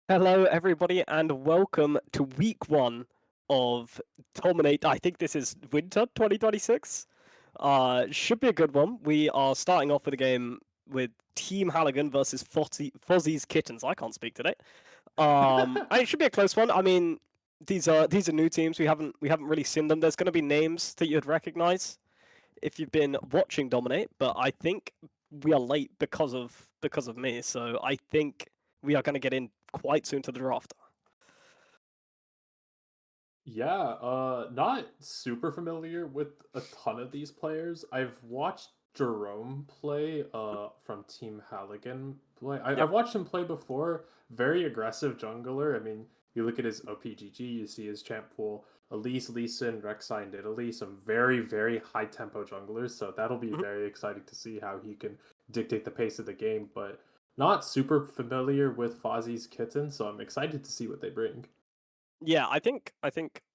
Hello, everybody, and welcome to week one of Dominate. I think this is winter 2026. Should be a good one. We are starting off with a game with Team Halligan versus Fozzy's Kittens. I can't speak today. And it should be a close one. I mean, these are new teams. We haven't really seen them. There's going to be names that you'd recognize if you've been watching Dominate, but I think we are late because of me. So I think we are going to get in quite soon to the draft. Yeah, not super familiar with a ton of these players. I've watched Jerome play, from Team Halligan play. Yep. I've watched him play before. Very aggressive jungler. I mean, you look at his OPGG, you see his champ pool, Elise, Leeson, Rek'Sai, and Italy, some very, very high tempo junglers. So that'll be Mhm. very exciting to see how he can dictate the pace of the game. But not super familiar with Fozzy's Kitten, so I'm excited to see what they bring. Yeah, I think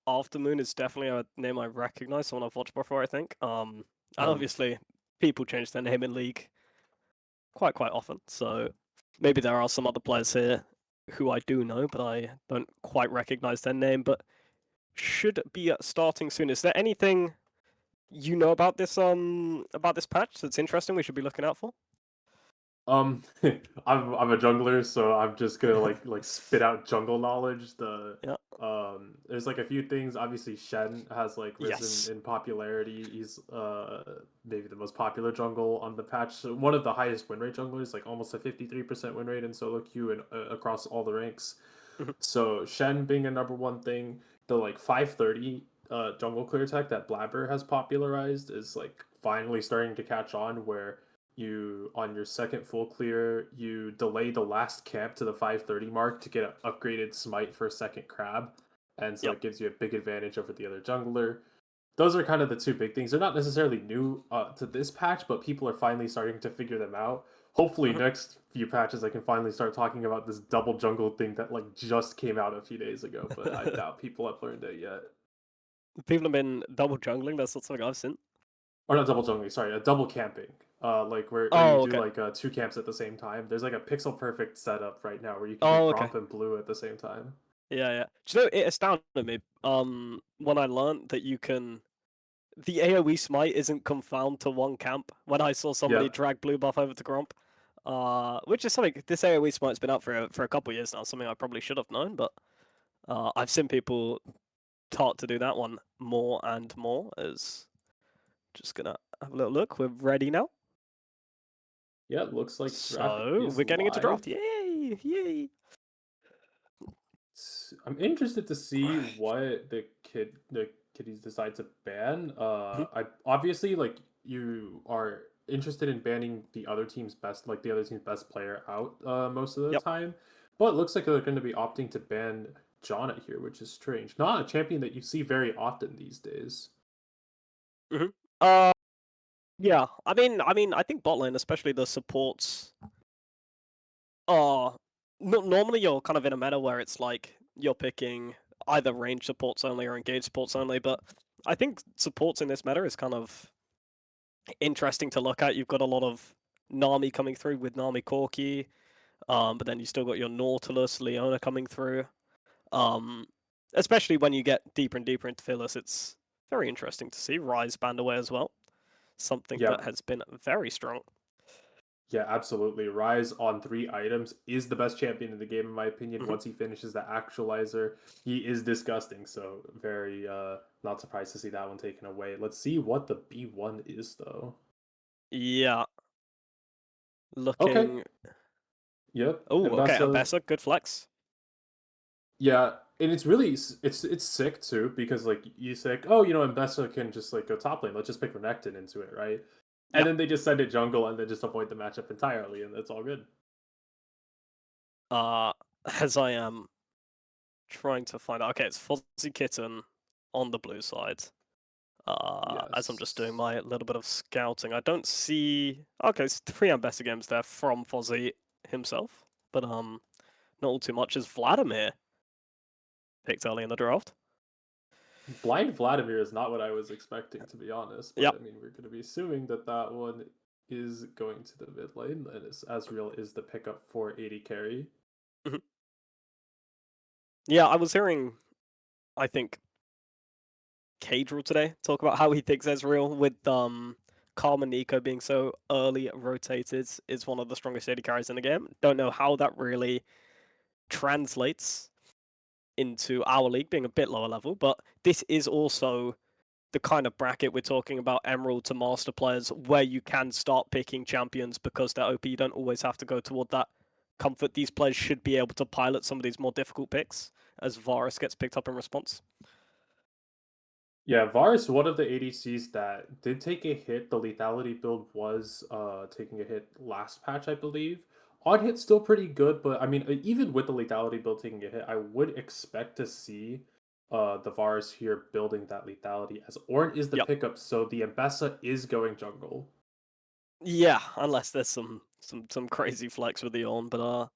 Aftermoon is definitely a name I recognize, someone I've watched before. I think. And Um, obviously people change their name in League quite often, so maybe there are some other players here who I do know, but I don't quite recognize their name. But should be starting soon. Is there anything you know about this patch that's interesting we should be looking out for? Um, I'm a jungler, so I'm just gonna like spit out jungle knowledge. Yeah. There's like a few things. Obviously, Shen has like risen Yes. in popularity. He's maybe the most popular jungle on the patch. So one of the highest win rate junglers, like almost a 53% win rate in solo queue and across all the ranks. Mhm. So Shen being a number one thing, the like 530 jungle clear tech that Blabber has popularized is like finally starting to catch on where you on your second full clear you delay the last camp to the 530 mark to get an upgraded smite for a second crab, and so Yep. it gives you a big advantage over the other jungler. Those are kind of the two big things. They're not necessarily new to this patch, but people are finally starting to figure them out. Hopefully, Mhm. next few patches, I can finally start talking about this double jungle thing that like just came out a few days ago. But I doubt people have learned it yet. People have been double jungling. That's not something I've seen. Or not double jungling, sorry, a double camping. Like where you Oh, do okay. like two camps at the same time. There's like a pixel perfect setup right now where you can do Oh, okay. Gromp and Blue at the same time. Yeah, yeah. Do you know, it astounded me when I learned that you can the AoE smite isn't confined to one camp. When I saw somebody Yep. drag blue buff over to Gromp, which is something this AoE smite's been out for a couple years now. Something I probably should have known, but I've seen people start to do that one more and more. As just gonna have a little look. We're ready now, Yeah, it looks like draft so is we're getting into draft. live. Yay! Yay! I'm interested to see what the kiddies decide to ban. Mhm. I obviously like you are interested in banning the other team's best, like the other team's best player out most of the Yep. time, but it looks like they're going to be opting to ban Jonna here, which is strange. Not a champion that you see very often these days. Hmm. Yeah. I think bot lane, especially the supports, are normally you're kind of in a meta where it's like you're picking either range supports only or engage supports only. But I think supports in this meta is kind of interesting to look at. You've got a lot of Nami coming through with Nami Corki, but then you still got your Nautilus, Leona coming through. Um, Especially when you get deeper and deeper into Phyllis, it's very interesting to see Rise band away as well. Something Yeah, that has been very strong. yeah, absolutely. Rise on three items is the best champion in the game, in my opinion. Hmm. Once he finishes the actualizer, he is disgusting. So very not surprised to see that one taken away. Let's see what the B1 is though. Yeah, Okay. looking. Yep. Oh, okay, Ambessa. Ambessa, good flex. Yeah. And it's really it's sick too, because like you say, like, oh, Ambessa can just like go top lane. Let's just pick Renekton into it, right? And Yep. then they just send it jungle and then just avoid the matchup entirely, and that's all good. Uh, as I am trying to find out. Okay, it's Fozzy Kitten on the blue side. As I'm just doing Yes. my little bit of scouting, I don't see. Okay, it's three Ambessa games there from Fozzy himself, but not all too much. Is Vladimir picked early in the draft? Blind Vladimir is not what I was expecting, to be honest. But Yep. I mean, we're going to be assuming that that one is going to the mid lane, and Asriel is the pickup for 80 carry. Mhm. Yeah, I was hearing, I think, Cadril today talk about how he thinks Ezreal with Karma Nico being so early rotated is one of the strongest AD carries in the game. Don't know how that really translates into our league being a bit lower level, but this is also the kind of bracket we're talking about, Emerald to Master players, where you can start picking champions because they're OP. You don't always have to go toward that comfort. These players should be able to pilot some of these more difficult picks as Varus gets picked up in response. Yeah, Varus, one of the ADCs that did take a hit. The lethality build was taking a hit last patch, I believe. On hit still pretty good, but I mean, even with the lethality build taking a hit, I would expect to see the Varus here building that lethality as Ornn is the Yep. pickup, so the Ambessa is going jungle. Yeah, unless there's some crazy flex with the Ornn, but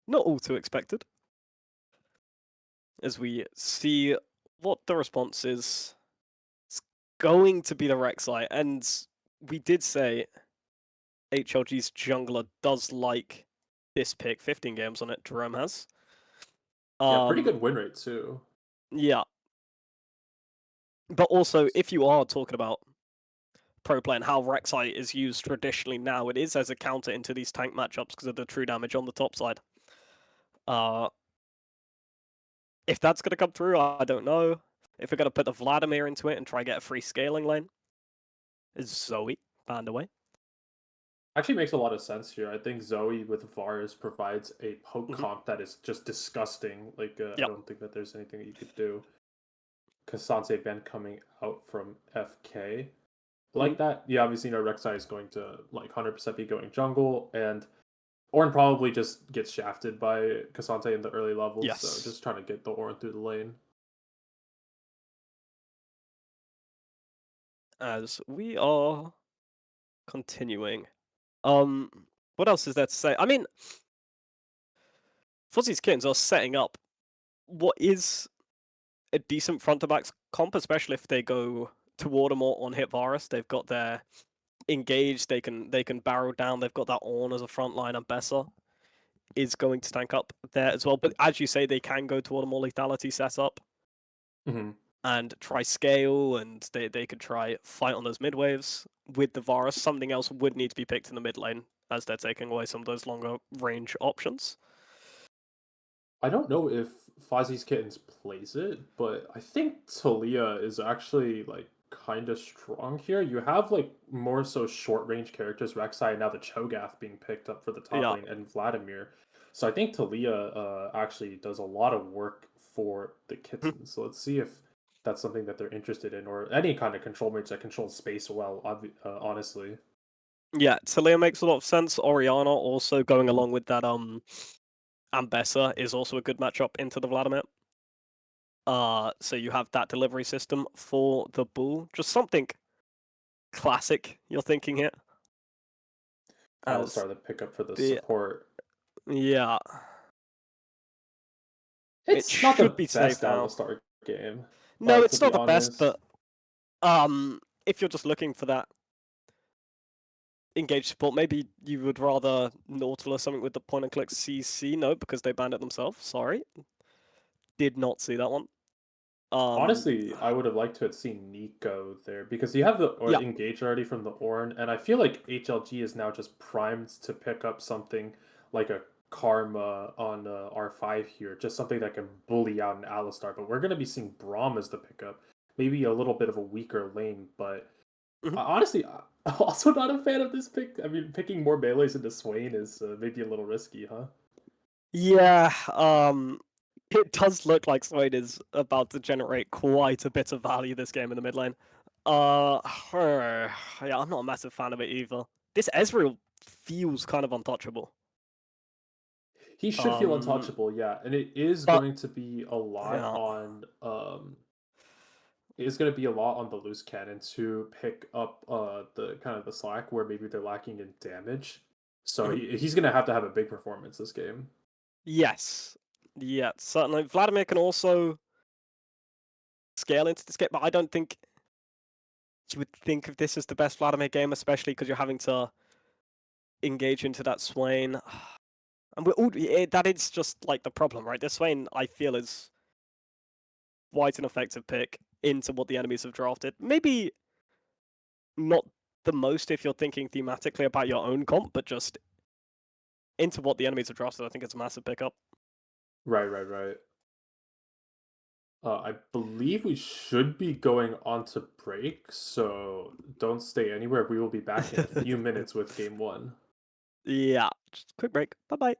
not all too expected. As we see what the response is, it's going to be the Rek'Sai, and we did say HLG's jungler does like this pick. 15 games on it, Jerome has. Yeah, pretty good win rate too. Yeah. But also, if you are talking about pro play and how Rek'Sai is used traditionally now, it is as a counter into these tank matchups because of the true damage on the top side. If that's going to come through, I don't know. If we're going to put the Vladimir into it and try and get a free scaling lane, is Zoe banned away? Actually makes a lot of sense here. I think Zoe with Varus provides a poke Mm-hmm. comp that is just disgusting. Like, I Yep. don't think that there's anything that you could do. Kasance Ben coming out from FK. Like that, yeah, obviously, Rek'Sai is going to, like, 100% be going jungle, and Ornn probably just gets shafted by Kasante in the early levels, so Yes. just trying to get the Ornn through the lane. As we are continuing. What else is there to say? I mean, Fozzy's Kittens are setting up what is a decent front to back comp, especially if they go toward a more on hit Varus. They've got their engaged, they can barrel down, they've got that Ornn as a front line, and Bessa is going to tank up there as well. But as you say, they can go toward a more lethality setup Mm-hmm. and try scale, and they could try fight on those mid waves with the Varus. Something else would need to be picked in the mid lane as they're taking away some of those longer range options. I don't know if Fozzy's Kittens plays it, but I think Talia is actually like kind of strong here. You have like more so short range characters, Rek'Sai, and now the Cho'Gath being picked up for the top Yeah. lane, and Vladimir. So I think Talia actually does a lot of work for the Kittens. So let's see if that's something that they're interested in, or any kind of control mage that controls space well. Honestly. Yeah, Talia makes a lot of sense. Oriana also going along with that Ambessa is also a good matchup into the Vladimir. So you have that delivery system for the bull. Just something classic you're thinking here. As Alistar the pickup for the the support. yeah. It It's not should the be safe best now. Alistar game, No, to it's be not the best, honest. but if you're just looking for that engaged support, maybe you would rather Nautilus something with the point and click CC. No, because they banned it themselves. Sorry. Did not see that one. Honestly, I would have liked to have seen Nico there because you have the Yeah. engage already from the Ornn, and I feel like HLG is now just primed to pick up something like a Karma on R5 here, just something that can bully out an Alistar. But we're going to be seeing Braum as the pickup, maybe a little bit of a weaker lane, but Mhm. honestly, I'm also not a fan of this pick. I mean, picking more melees into Swain is maybe a little risky, huh? Yeah, it does look like Swain is about to generate quite a bit of value this game in the mid lane. Yeah, I'm not a massive fan of it either. This Ezreal feels kind of untouchable. He should feel Um, untouchable, yeah, and it is but going to be a lot yeah, on it is going to be a lot on the loose cannon to pick up the kind of the slack where maybe they're lacking in damage. So mhm. he's going to have a big performance this game. Yes, yeah, certainly. Vladimir can also scale into this game, but I don't think you would think of this as the best Vladimir game, especially because you're having to engage into that Swain. And we're all, that is just like the problem, right? This Swain, I feel, is quite an effective pick into what the enemies have drafted. Maybe not the most if you're thinking thematically about your own comp, but just into what the enemies have drafted. I think it's a massive pickup. Right, right, right. I believe we should be going on to break, so don't stay anywhere. We will be back in a few minutes with game one. Yeah, just quick break. Bye bye.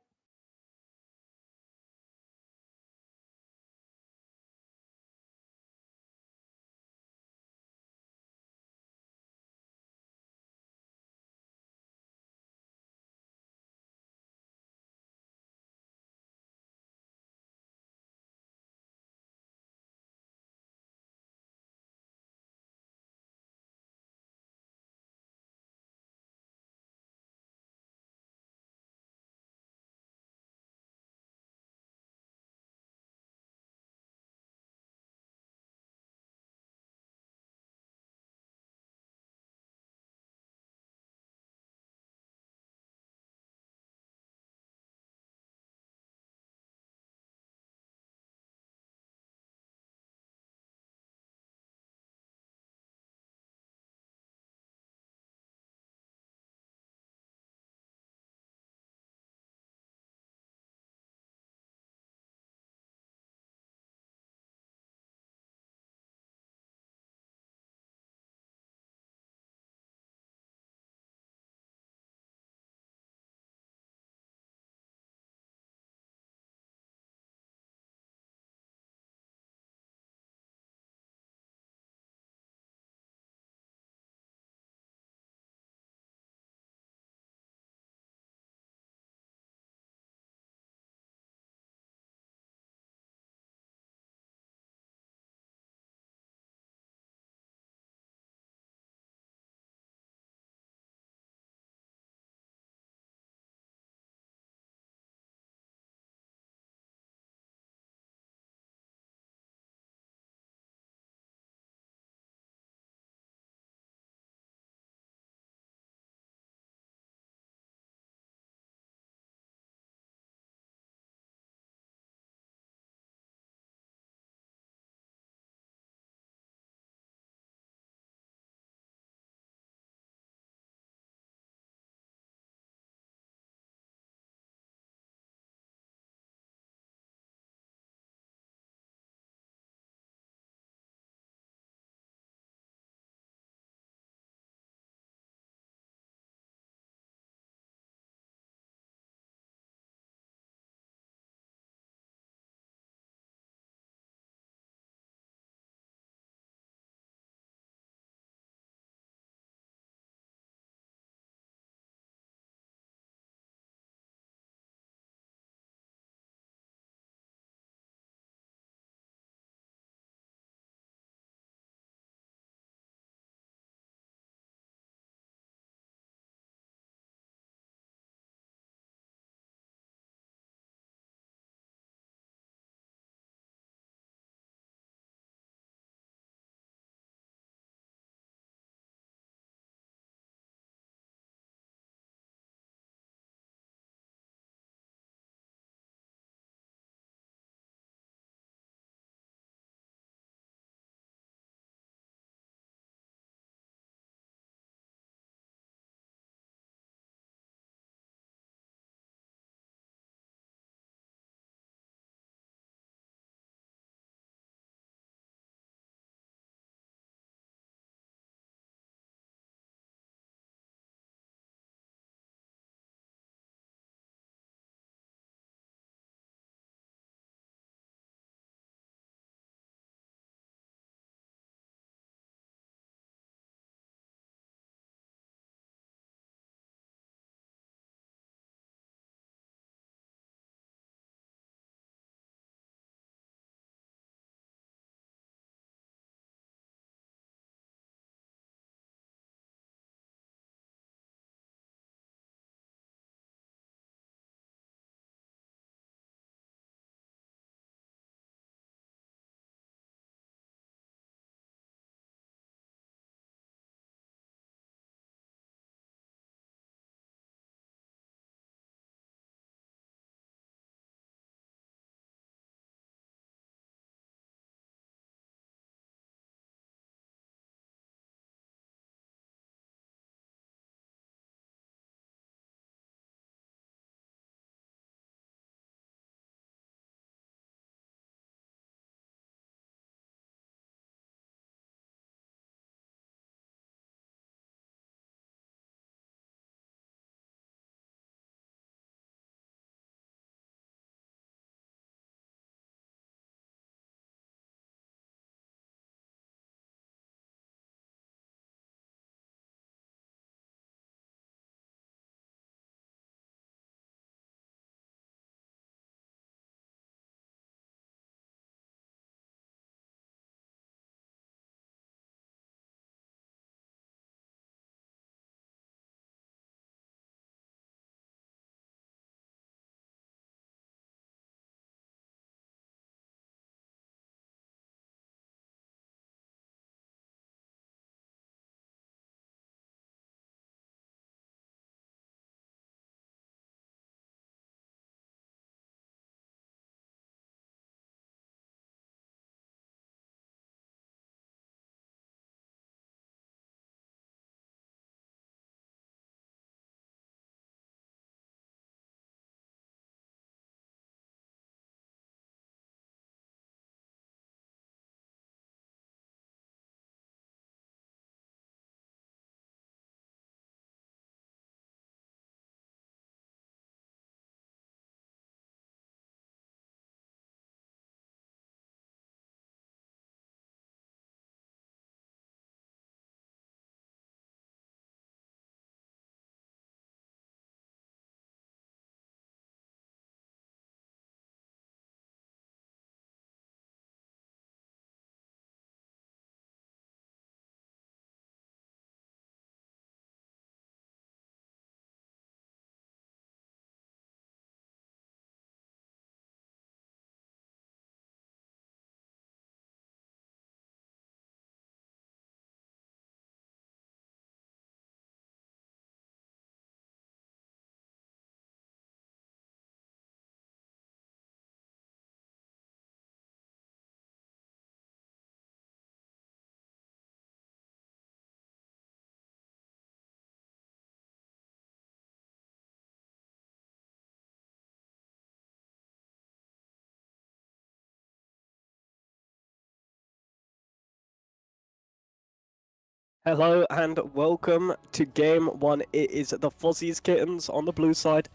Hello and welcome to game one. It is the Fozzy's Kittens on the blue side,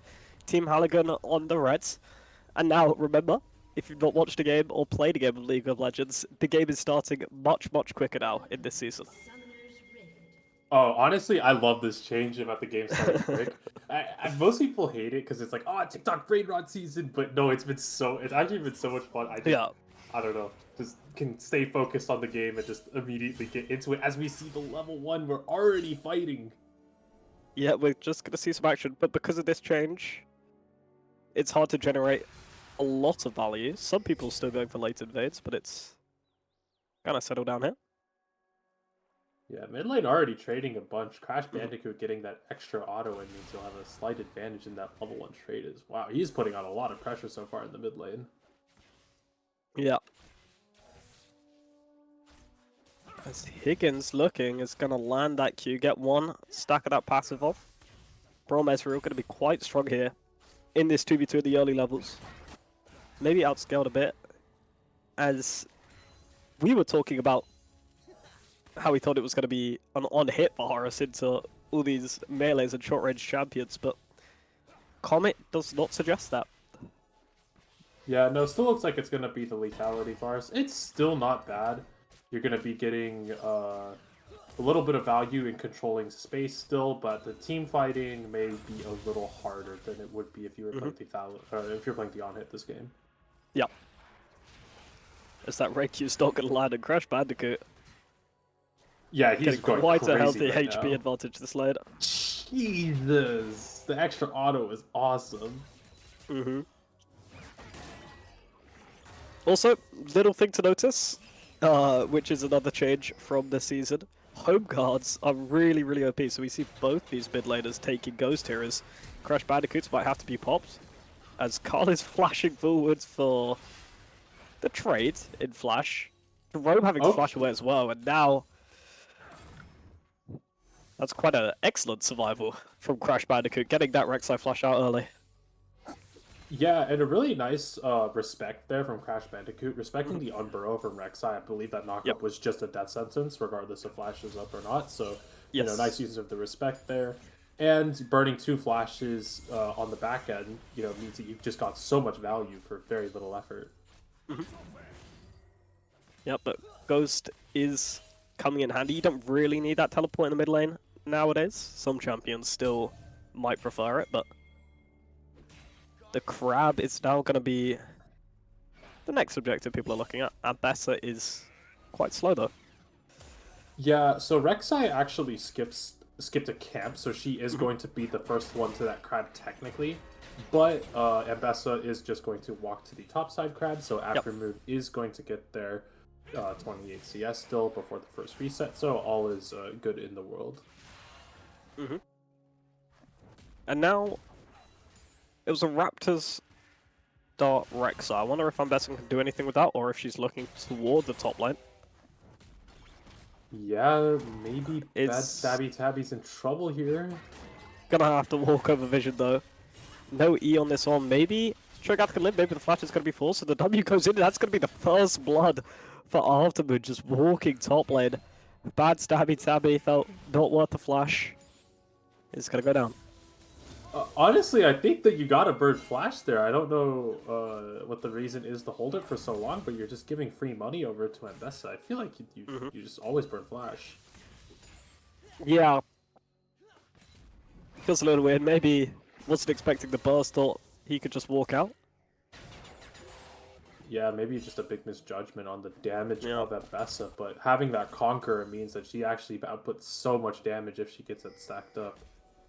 Team Halligan on the reds. And now, remember, if you've not watched a game or played a game of League of Legends, the game is starting much quicker now in this season. Oh, honestly, I love this change about the game starting quick. Most people hate it because it's like, oh, TikTok brain rot season, but no, it's actually been so much fun. I don't know, just can stay focused on the game and just immediately get into it. As we see the level 1, we're already fighting. Yeah, we're just going to see some action, but because of this change, it's hard to generate a lot of value. Some people are still going for late invades, but it's kind of settled down here. Yeah, mid lane already trading a bunch. Crash Bandicoot getting that extra auto in means he'll have a slight advantage in that level 1 trade is wow, he's putting on a lot of pressure so far in the mid lane. Yeah. As Higgins looking is going to land that Q, get one stack of that passive off. Bromez real going to be quite strong here in this 2v2 at the early levels. Maybe outscaled a bit, as we were talking about how we thought it was going to be an on-hit for Horus into all these melees and short-range champions, but Comet does not suggest that. Yeah, no, still looks like it's going to be the lethality for us. It's still not bad. You're going to be getting a little bit of value in controlling space still, but the team fighting may be a little harder than it would be if you were playing if you're playing the on-hit this game. Yep. As that rank Q still going to land and Crash Bandicoot. Yeah, he's getting going quite crazy a healthy right HP now. advantage this lane. Jesus, the extra auto is awesome. Also, little thing to notice, which is another change from this season. Home guards are really OP, so we see both these mid laners taking Ghost here as Crash Bandicoots might have to be popped. As Carl is flashing forwards for the trade in Flash. Jerome having to flash away as well, and now that's quite an excellent survival from Crash Bandicoot, getting that Rek'Sai flash out early. Yeah, and a really nice respect there from Crash Bandicoot, respecting the unburrow from Rek'Sai. I believe that knockup was just a death sentence, regardless if Flash is up or not. So, you know, nice use of the respect there. And burning 2 flashes on the back end, you know, means that you just got so much value for very little effort. Yep, but Ghost is coming in handy. You don't really need that teleport in the mid lane nowadays. Some champions still might prefer it, but the crab is now going to be the next objective people are looking at. Ambessa is quite slow though. Yeah, so Rek'Sai actually skipped a camp, so she is going to be the first one to that crab technically. But Ambessa is just going to walk to the top side crab, so Aftermoon is going to get there 28 CS still before the first reset, so all is good in the world. And now it was a Raptors dart Rek'Sai. I wonder if Ambessa can do anything with that, or if she's looking toward the top lane. Yeah, maybe Bad Stabby Tabby's in trouble here. Gonna have to walk over vision though. No E on this one. Maybe Cho'Gath can live. Maybe the flash is going to be forced. So the W goes in. That's going to be the first blood for Aftermoon. Just walking top lane. Bad Stabby Tabby felt not worth the flash. It's going to go down. Honestly, I think that you got a bird flash there. I don't know what the reason is to hold it for so long, but you're just giving free money over to Ambessa. I feel like you just always burn flash. Yeah. Feels a little weird. Maybe wasn't expecting the burst, thought he could just walk out. Yeah, maybe just a big misjudgment on the damage of Ambessa, but having that Conqueror means that she actually outputs so much damage if she gets it stacked up.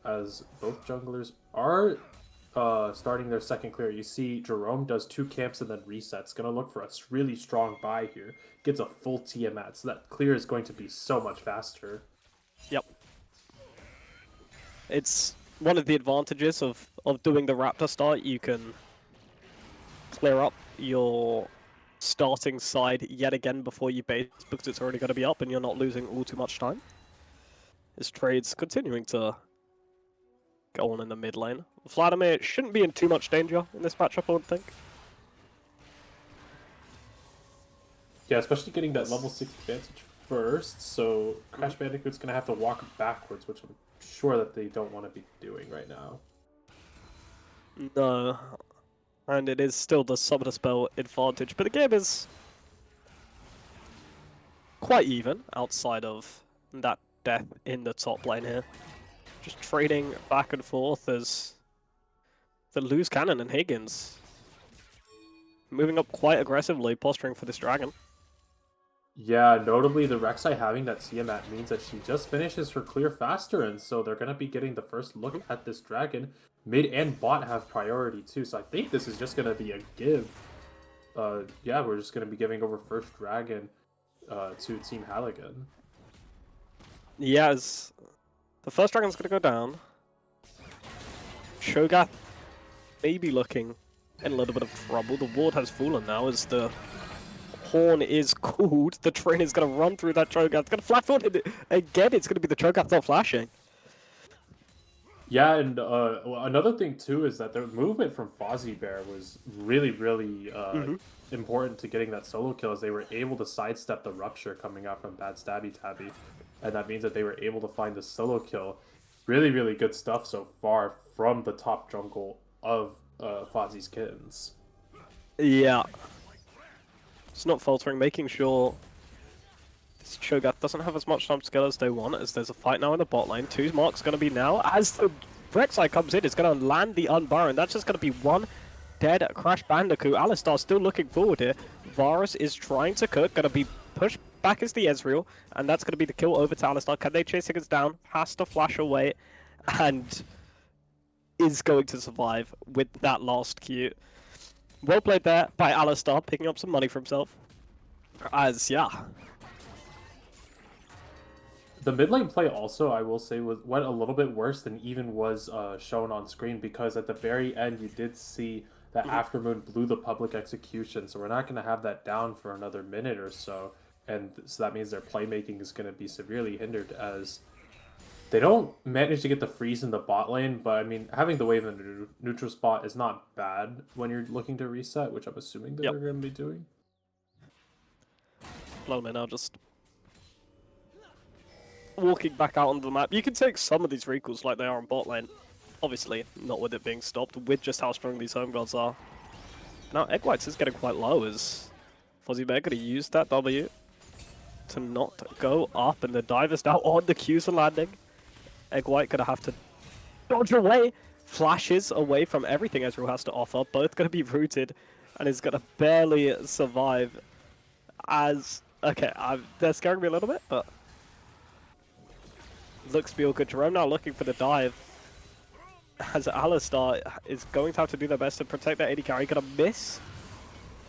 As both junglers are starting their second clear. You see Jerome does 2 camps and then resets. Gonna look for a really strong buy here. Gets a full Tiamat, so that clear is going to be so much faster. Yep. It's one of the advantages of doing the Raptor start. You can clear up your starting side yet again before you base, because it's already going to be up and you're not losing all too much time. This trade's continuing to go on in the mid lane. Vladimir shouldn't be in too much danger in this matchup, I would think. Yeah, especially getting that level 6 advantage first, so Crash Bandicoot's gonna have to walk backwards, which I'm sure that they don't want to be doing right now. No. And it is still the Summoner Spell advantage, but the game is quite even outside of that death in the top lane here. Just trading back and forth as the loose cannon and Higgins moving up quite aggressively, posturing for this dragon. Yeah, notably the Rek'Sai having that Tiamat means that she just finishes her clear faster, and so they're gonna be getting the first look at this dragon. Mid and bot have priority too, so I think this is just gonna be a give. Yeah, we're just gonna be giving over first dragon to Team Halligan. Yes, the first dragon's gonna go down. Shogath may be looking in a little bit of trouble. The ward has fallen now as the horn is called. The train is going to run through that Cho'Gath. It's going to flat-foot it again. It's going to be the Cho'Gath not flashing. Yeah, and another thing too is that the movement from Fozzy Bear was really, really important to getting that solo kill, as they were able to sidestep the rupture coming out from Bad Stabby Tabby, and that means that they were able to find the solo kill. Really, really good stuff so far from the top jungle of Fozzy's Kittens. Yeah. It's not faltering, making sure this Cho'Gath doesn't have as much time to scale as they want, as there's a fight now in the bot lane. 2 marks going to be now. As the Rek'Sai comes in, it's going to land the Unbaron. That's just going to be one dead Crash Bandicoot. Alistar still looking forward here. Varus is trying to cook, going to be pushed back as the Ezreal, and that's going to be the kill over to Alistar. Can they chase Higgins down? Has to flash away, and is going to survive with that last Q. Well played there by Alistar, picking up some money for himself. As, yeah. The mid lane play also, I will say, went a little bit worse than even was shown on screen, because at the very end you did see that Aftermoon blew the public execution, so we're not going to have that down for another minute or so, and so that means their playmaking is going to be severely hindered, as they don't manage to get the freeze in the bot lane, but I mean, having the wave in the neutral spot is not bad when you're looking to reset, which I'm assuming that they're going to be doing. Lone now just walking back out onto the map. You can take some of these recalls like they are on bot lane. Obviously, not with it being stopped, with just how strong these home gods are. Now, Egg Whites is getting quite low as Fozzy Bear going to use that W to not go up, and the dive is now on the Q's and landing. Egg White going to have to dodge away, flashes away from everything Ezreal has to offer. Both going to be rooted, and is going to barely survive as... Okay, they're scaring me a little bit, but... Looks to be all good. Jerome now looking for the dive, as Alistar is going to have to do their best to protect that AD carry. Going to miss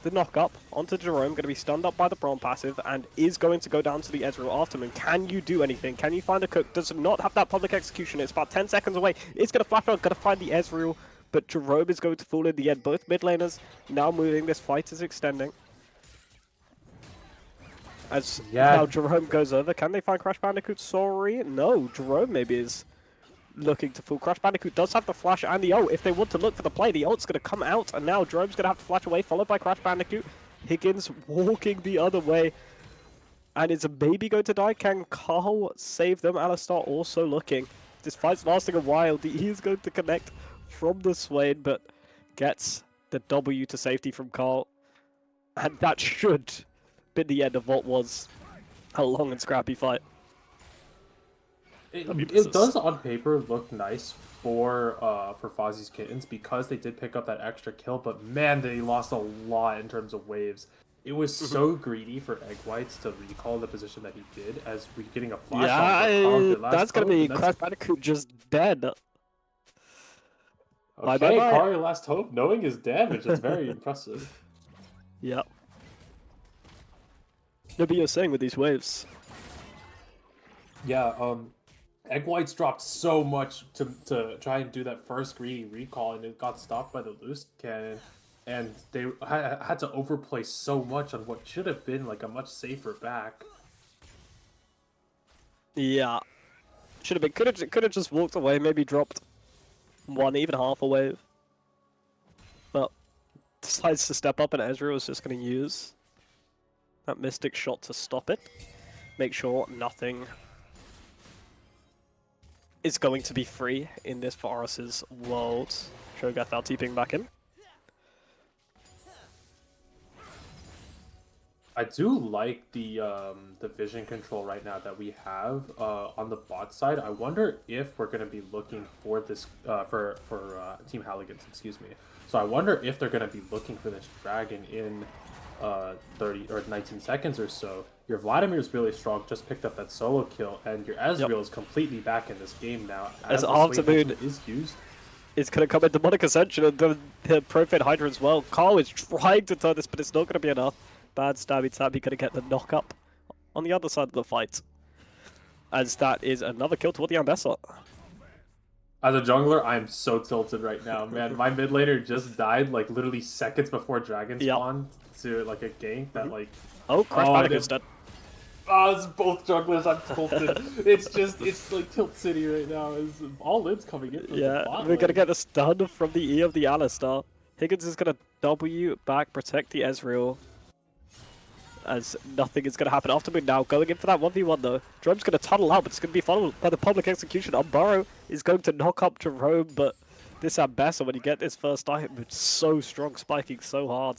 the knock up onto Jerome, going to be stunned up by the Braum passive, and is going to go down to the Ezreal after him. Can you do anything? Can you find a cook? Does not have that public execution. It's about 10 seconds away. It's going to flash out, going to find the Ezreal, but Jerome is going to fall in the end. Both mid laners now moving. This fight is extending. As now Jerome goes over. Can they find Crash Bandicoot? Sorry. No, Jerome maybe is looking to fool. Crash Bandicoot does have the flash and the ult. If they want to look for the play, the ult's going to come out, and now Jerome's going to have to flash away, followed by Crash Bandicoot. Higgins walking the other way, and is maybe going to die. Can Carl save them? Alistar also looking. This fight's lasting a while. He is going to connect from the Swain, but gets the W to safety from Carl. And that should be the end of what was a long and scrappy fight. It does on paper look nice for Fozzy's Kittens, because they did pick up that extra kill, but man, they lost a lot in terms of waves. It was so greedy for Egg Whites to recall the position that he did, as we're getting a flash on that's gonna be Crash Bandicoot just dead. Okay, Carl, your last hope, knowing his damage, is very impressive. Yep. No, but you're saying with these waves. Yeah, Egg Whites dropped so much to try and do that first greedy recall, and it got stopped by the loose cannon, and they had to overplay so much on what should have been like a much safer back. Yeah, should have been. Could have just walked away, maybe dropped one, even half a wave, but decides to step up, and Ezreal is just going to use that Mystic shot to stop it. make sure nothing is going to be free in this Varus's world. Cho'Gath now TPing back in. I do like the vision control right now that we have on the bot side. I wonder if we're going to be looking for this for Team Halligan's, excuse me. So I wonder if they're going to be looking for this dragon in 30 or 19 seconds or so. Your Vladimir is really strong, just picked up that solo kill, and your Ezreal is completely back in this game now. As Aftermoon is used. It's going to come in Demonic Ascension and the Profane Hydra as well. Carl is trying to turn this, but it's not going to be enough. Bad stabby going to get the knock up on the other side of the fight. As that is another kill toward the Ambassador. As a jungler, I'm so tilted right now, man. My mid laner just died like literally seconds before Dragon spawned to like a gank that like. Oh, Crash Bandicoot's dead. Oh, it's both junglers. I'm tilted. it's like Tilt City right now. All in's coming in. Yeah, we're gonna get the stun from the E of the Alistar. Higgins is gonna W back, protect the Ezreal. As nothing is going to happen. Aftermoon now going in for that 1v1 though. Jerome's going to tunnel out, but it's going to be followed by the public execution. Burrow is going to knock up Jerome, but this Ambassador, when you get this first item, it's so strong, spiking so hard.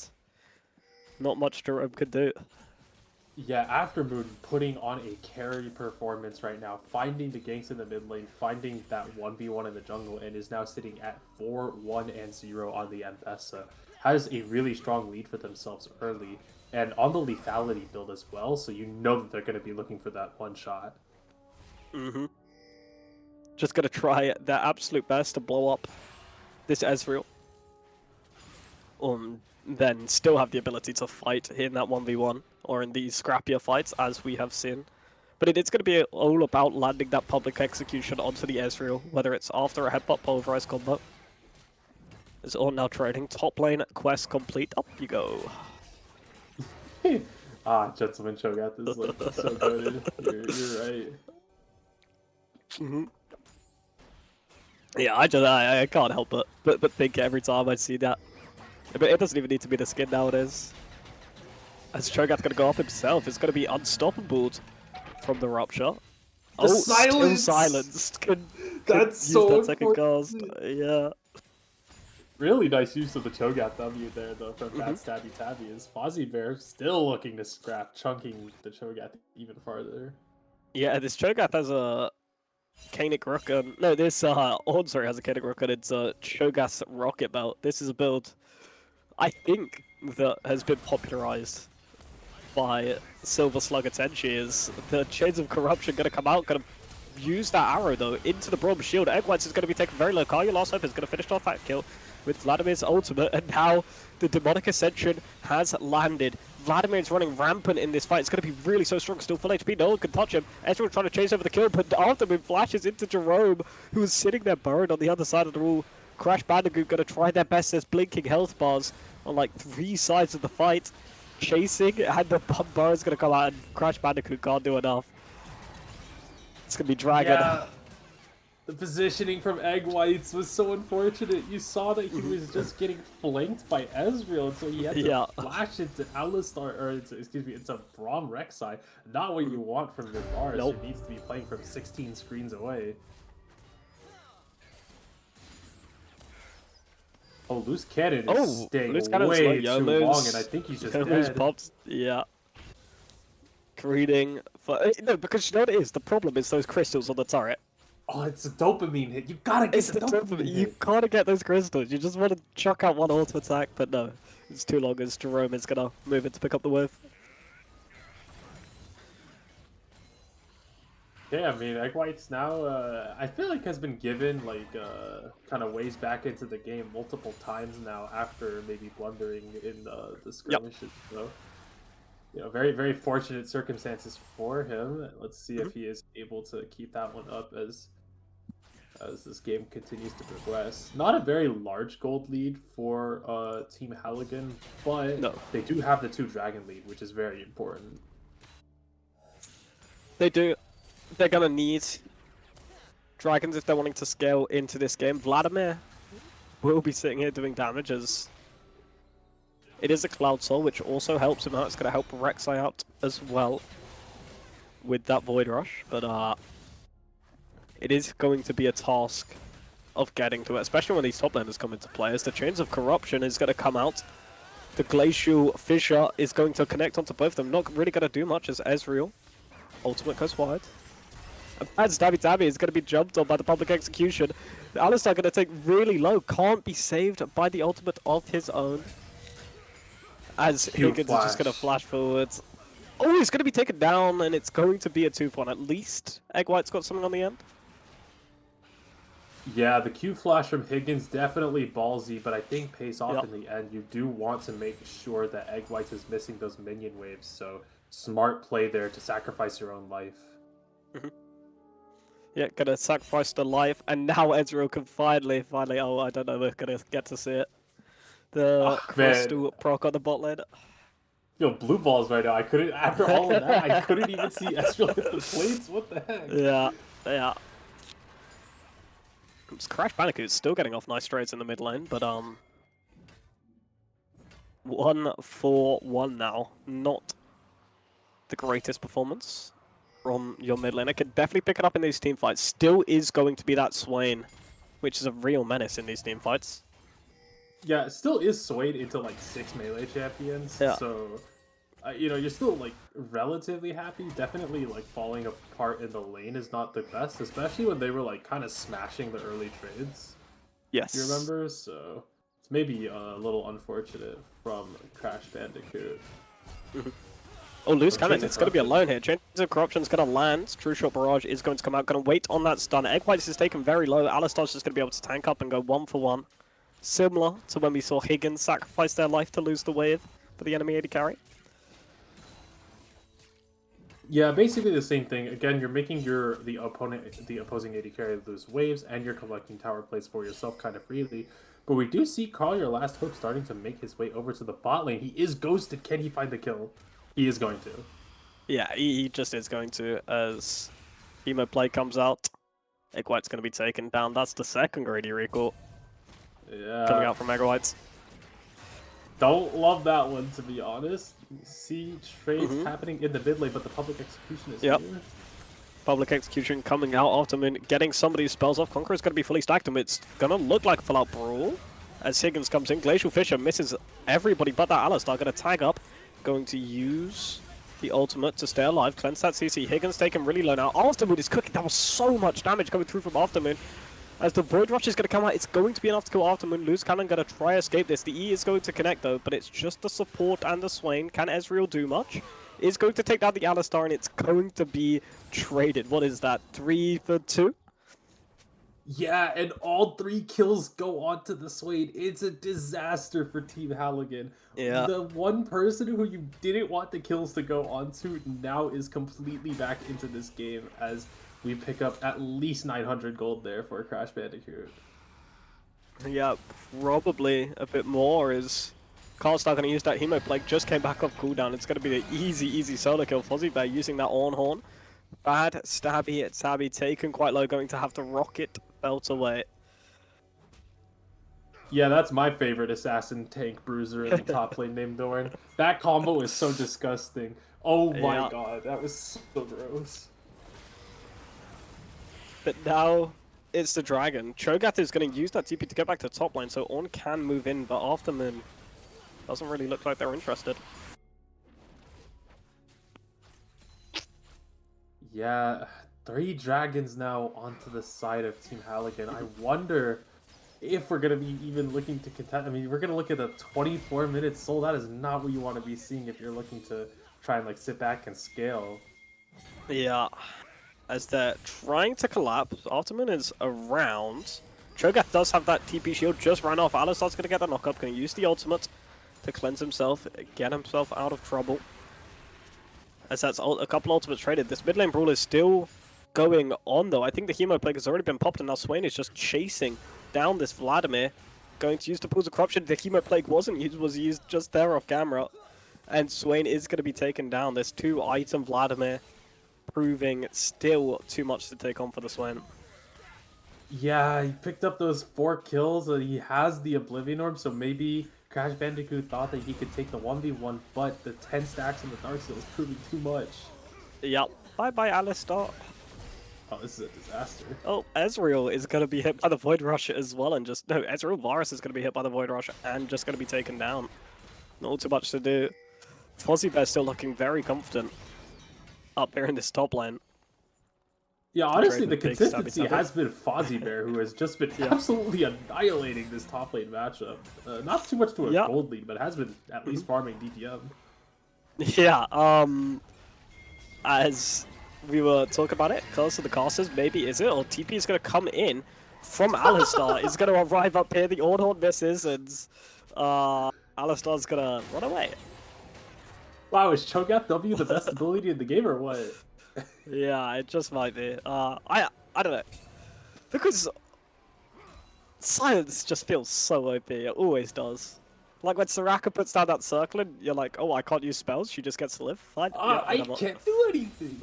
Not much Jerome could do. Yeah, Aftermoon putting on a carry performance right now, finding the ganks in the mid lane, finding that 1v1 in the jungle, and is now sitting at 4-1-0 on the Ambassador. Has a really strong lead for themselves early. And on the lethality build as well, so you know that they're going to be looking for that one shot. Just going to try their absolute best to blow up this Ezreal. Then still have the ability to fight in that 1v1, or in these scrappier fights, as we have seen. But it's going to be all about landing that public execution onto the Ezreal, whether it's after a headbutt pulverize combo. It's all now trading. Top lane quest complete. Up you go. Gentleman Cho'Gath is like so good. You're right. Yeah, I can't help but think every time I see that. But it doesn't even need to be the skin nowadays. As Cho'Gath gonna go off himself, it's gonna be unstoppable from the rupture. Still silenced. That's so that second cast. Yeah. Really nice use of the Cho'Gath W there, though, from that Stabby Tabby. Is Fozzy Bear still looking to scrap, chunking the Cho'Gath even farther. Yeah, this Cho'Gath has a Canic Rook. No, this Ornsorry has a Canic Rook, and it's a Cho'Gath's Rocket Belt. This is a build, I think, that has been popularized by Silver Slugger Tenchi. Is the Chains of Corruption going to come out, going to use that arrow, though, into the Bronze Shield. Egg Whites is going to be taken very low. Karya Last Hope is going to finish off that kill with Vladimir's ultimate, and now the Demonic Ascension has landed. Vladimir is running rampant in this fight. It's going to be really so strong, still full HP. No one can touch him. Ezreal trying to chase over the kill, but Aftermoon flashes into Jerome, who is sitting there buried on the other side of the wall. Crash Bandicoot going to try their best. There's blinking health bars on like 3 sides of the fight. Chasing, and the Burrow is going to come out, and Crash Bandicoot can't do enough. It's going to be Dragon. Yeah. The positioning from Egg Whites was so unfortunate. You saw that he was just getting flanked by Ezreal, so he had to flash into Alistar, or into Braum Rek'Sai. Not what you want from your bars. Nope. It needs to be playing from 16 screens away. Oh, Loose Cannon is staying way too long, and I think he's just dead. Popped. Yeah. Greeting for no, because you know what it is. The problem is those crystals on the turret. Oh, it's a dopamine hit. You gotta get the dopamine hit. You gotta get those crystals. You just want to chuck out one auto attack, but no, it's too long. As Jerome is gonna move in to pick up the wave. Yeah, I mean, Egg Whites now, I feel like has been given, like, kind of ways back into the game multiple times now after maybe blundering in the skirmishes. So, you know, very, very fortunate circumstances for him. Let's see if he is able to keep that one up as this game continues to progress. Not a very large gold lead for Team Halligan, but they do have the 2 dragon lead, which is very important. They do. They're gonna need dragons if they're wanting to scale into this game. Vladimir will be sitting here doing damage as it is a Cloud Soul, which also helps him out. It's gonna help Rek'Sai out as well. with that Void Rush, but it is going to be a task of getting to it, especially when these top laners come into play, as the Chains of Corruption is going to come out. The Glacial Fissure is going to connect onto both of them. Not really going to do much as Ezreal. Ultimate goes wide. A bad stabby tabby is going to be jumped on by the public execution. The Alistar going to take really low. Can't be saved by the ultimate of his own. As Higgins is just going to flash forwards. Oh, he's going to be taken down, and it's going to be a 2-1 at least. Egg White's got something on the end. Yeah, the Q flash from Higgins definitely ballsy, but I think pays off in the end. You do want to make sure that Egg White is missing those minion waves, so smart play there to sacrifice your own life. Yeah, gonna sacrifice the life, and now Ezreal can finally, oh, I don't know, we're gonna get to see it. The crystal proc on the bot lane. Yo, blue balls right now. I couldn't, after all of that, I couldn't even see Ezreal hit the plates. What the heck? Yeah. Crash Bandicoot's still getting off nice trades in the mid lane, but 1-4-1 now. Not the greatest performance from your mid lane. I could definitely pick it up in these team fights. Still is going to be that Swain, which is a real menace in these team fights. Yeah, it still is swayed into like 6 melee champions, so you know, you're still like relatively happy. Definitely like falling apart in the lane is not the best, especially when they were like kind of smashing the early trades. Yes. You remember? So it's maybe a little unfortunate from Crash Bandicoot. Oh, loose cannon. It's going to be alone here. Chains of Corruption's going to land. True Shot Barrage is going to come out. Going to wait on that stun. Egg White is taken very low. Alistar's just going to be able to tank up and go 1-for-1. Similar to when we saw Higgins sacrifice their life to lose the wave for the enemy AD carry. Yeah, basically the same thing. Again, you're making the opposing AD carry lose waves, and you're collecting tower plays for yourself kind of freely. But we do see Carl, your last hope, starting to make his way over to the bot lane. He is ghosted. Can he find the kill? He is going to. Yeah, he just is going to, as Emo play comes out. Egg White's going to be taken down. That's the second greedy recall coming out from Egg Whites. Don't love that one, to be honest. You see trades happening in the mid lane, but the public execution is here. Public execution coming out after getting some of these spells off. Conqueror's going to be fully stacked, and it's going to look like a full-out brawl. As Higgins comes in, Glacial Fissure misses everybody but that Alistar. Going to tag up, going to use the ultimate to stay alive. Cleanse that CC. Higgins taken really low now. Aftermoon is cooking. That was so much damage coming through from Aftermoon. As the Void Rush is going to come out, it's going to be enough to kill Aftermoon. Loose Cannon going to try escape this. The E is going to connect though, but it's just the support and the Swain. Can Ezreal do much? Is going to take down the Alistar, and it's going to be traded. What is that? 3 for 2? Yeah, and all 3 kills go on to the Swain. It's a disaster for Team Halligan. Yeah. The one person who you didn't want the kills to go on to now is completely back into this game, as we pick up at least 900 gold there for Crash Bandicoot. Yeah, probably a bit more, is Carl's not going to use that Hemo Plague, just came back off cooldown. It's going to be the easy solo kill. Fozzy Bear using that on horn. Bad stabby at Tabby, taken quite low, going to have to rocket belt away. Yeah, that's my favorite assassin tank bruiser in the top lane named Dorn. That combo is so disgusting. Oh my god, that was so gross. But now it's the Dragon. Cho'Gath is going to use that TP to get back to top lane, so Ornn can move in, but Aftermoon doesn't really look like they're interested. Yeah, 3 dragons now onto the side of Team Halligan. I wonder if we're going to be even looking to contest. I mean, we're going to look at a 24-minute soul. That is not what you want to be seeing if you're looking to try and like sit back and scale. Yeah. As they're trying to collapse, Aftermoon is around. Cho'Gath does have that TP shield, just ran off. Alistar's going to get the knockup, going to use the ultimate to cleanse himself, get himself out of trouble. As that's a couple ultimates traded. This mid lane brawl is still going on though. I think the Hemo Plague has already been popped, and now Swain is just chasing down this Vladimir. Going to use the Pools of Corruption. The Hemo Plague wasn't used, was used just there off camera. And Swain is going to be taken down. This 2-item Vladimir, proving still too much to take on for the Swain. Yeah, he picked up those 4 kills. He has the Oblivion Orb, so maybe Crash Bandicoot thought that he could take the 1v1, but the 10 stacks in the Dark Seal is proving too much. Yep, Bye-bye, Alistar. Oh, this is a disaster. Oh, Ezreal is going to be hit by the Void Rush as well, and just... No, Ezreal Varus is going to be hit by the Void Rush and just going to be taken down. Not too much to do. Fozzy Bear still looking very confident up here in this top lane. Yeah, honestly, the Big consistency stabby. has been Fozzy Bear, who has just been absolutely annihilating this top lane matchup. Not too much to a gold lead, but has been at least farming DPM. Yeah, as we were talking about it, close to the casters, maybe is it? Or TP is going to come in from Alistar. Is going to arrive up here, the Ornhorn misses, and Alistar's going to run away. Wow, is Cho'Gath W the best ability in the game, or what? Yeah, it just might be. I don't know. Because Silence just feels so OP, it always does. Like when Soraka puts down that circle and you're like, oh, I can't use spells, she just gets to live. Fine. I can't do anything.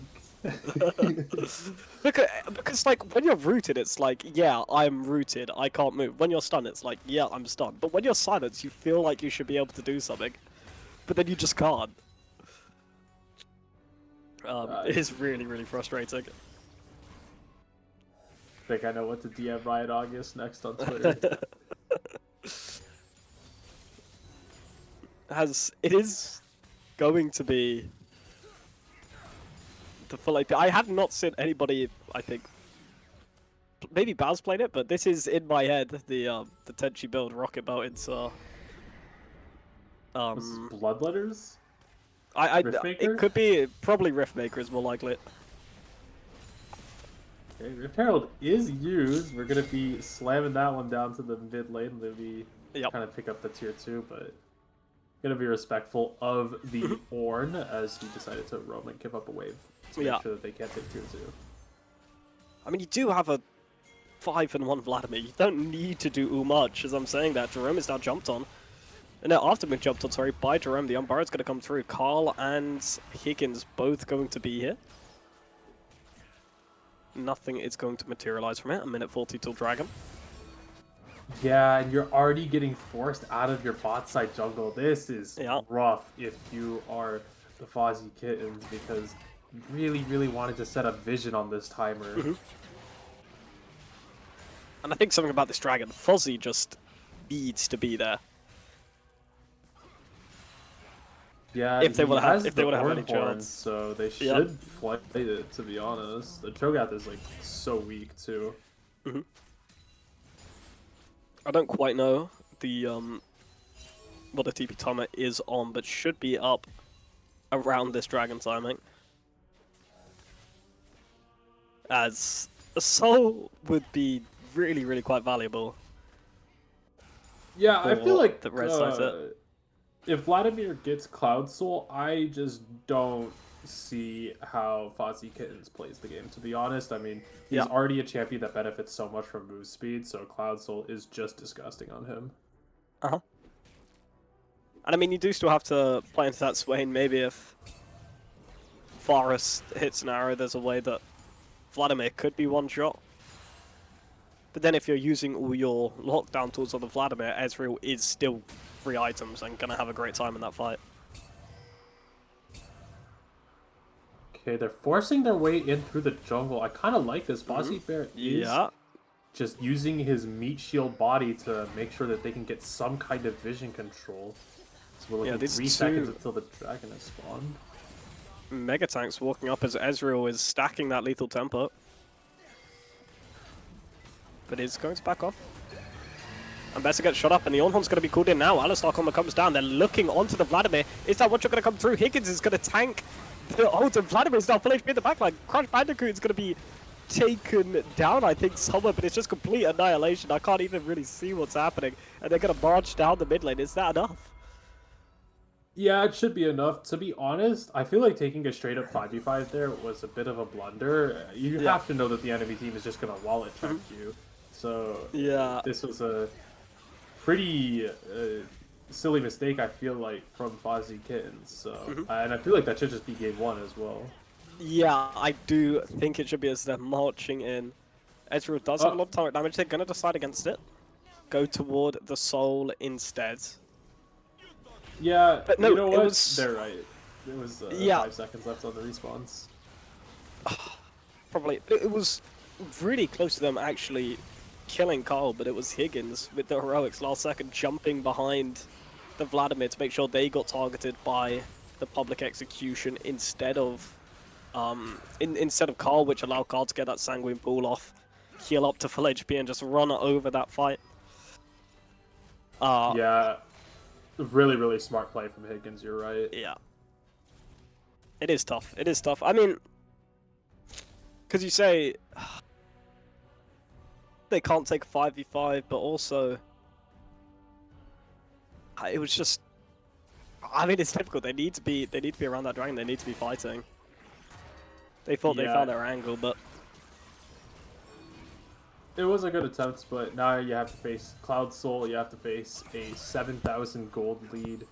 because like when you're rooted, it's like, yeah, I'm rooted, I can't move. When you're stunned, it's like, yeah, I'm stunned. But when you're silenced, you feel like you should be able to do something, but then you just can't. It is really, really frustrating. I think I know what to DM Riot August next on Twitter. It is going to be the full AP. I have not seen anybody, I think, maybe Baz played it, but this is in my head, the Tenchi build rocket boat into Bloodletters? It could be, probably Riftmaker is more likely. Okay, Rift Herald is used. We're gonna be slamming that one down to the mid lane. Maybe kind of pick up the tier 2, but gonna be respectful of the Ornn as he decided to roam and give up a wave to make sure that they can't take tier 2. I mean, you do have a 5-1 Vladimir. You don't need to do much, as I'm saying that. Jerome is now jumped on. And now after being jumped on, sorry, by Jerome, the Umbara's going to come through. Carl and Higgins both going to be here. Nothing is going to materialize from it. A minute 40 till Dragon. Yeah, and you're already getting forced out of your bot side jungle. This is rough if you are the Fozzy Kittens, because you really, really wanted to set up vision on this timer. And I think something about this Dragon, Fozzy just needs to be there. Yeah, if they would have any chance, chance, so they should play it. To be honest, the Cho'Gath is like so weak too. I don't quite know the what the TP timer is on, but should be up around this Dragon timing. As a soul would be really, really quite valuable. Yeah, I feel like the red side's it. If Vladimir gets Cloud Soul, I just don't see how Fozzy Kittens plays the game, to be honest. I mean, he's already a champion that benefits so much from move speed, so Cloud Soul is just disgusting on him. And I mean, you do still have to play into that Swain. Maybe if Forest hits an arrow, there's a way that Vladimir could be one shot. But then if you're using all your lockdown tools on the Vladimir, Ezreal is still 3 items and gonna have a great time in that fight. Okay, they're forcing their way in through the jungle. I kind of like this. Fozzy Bear is just using his meat shield body to make sure that they can get some kind of vision control. So we're looking 3 seconds until the dragon has spawned. Mega tanks walking up as Ezreal is stacking that lethal tempo. But he's going to back off. And Besser gets shot up, and the Ornhorn's going to be called in now. Alistar Comma comes down. They're looking onto the Vladimir. Is that what you're going to come through? Higgins is going to tank the ult, and Vladimir's now full HP in the backline. Crash Bandicoot is going to be taken down, I think, somewhere, but it's just complete annihilation. I can't even really see what's happening. And they're going to march down the mid lane. Is that enough? Yeah, it should be enough. To be honest, I feel like taking a straight-up 5v5 there was a bit of a blunder. You have to know that the enemy team is just going to wallet check you. So this was a pretty silly mistake, I feel like, from Fozzy Kittens. So, and I feel like that should just be game 1 as well. Yeah, I do think it should be as they're marching in. Ezreal does have a lot of turret damage. They're going to decide against it. Go toward the soul instead. Yeah, but no, you know what? They're right. It was 5 seconds left on the respawns. probably it was really close to them actually killing Carl, but it was Higgins with the heroics last second jumping behind the Vladimir to make sure they got targeted by the public execution instead of Carl, which allowed Carl to get that sanguine pool off, heal up to full HP, and just run over that fight. Yeah, really, really smart play from Higgins. You're right. Yeah. It is tough. It is tough. I mean, because you say they can't take 5v5, but also it was just. I mean, it's difficult. They need to be. They need to be around that dragon. They need to be fighting. They thought they Yeah, found their angle, but it was a good attempt, but now you have to face Cloud Soul. You have to face a 7,000 gold lead.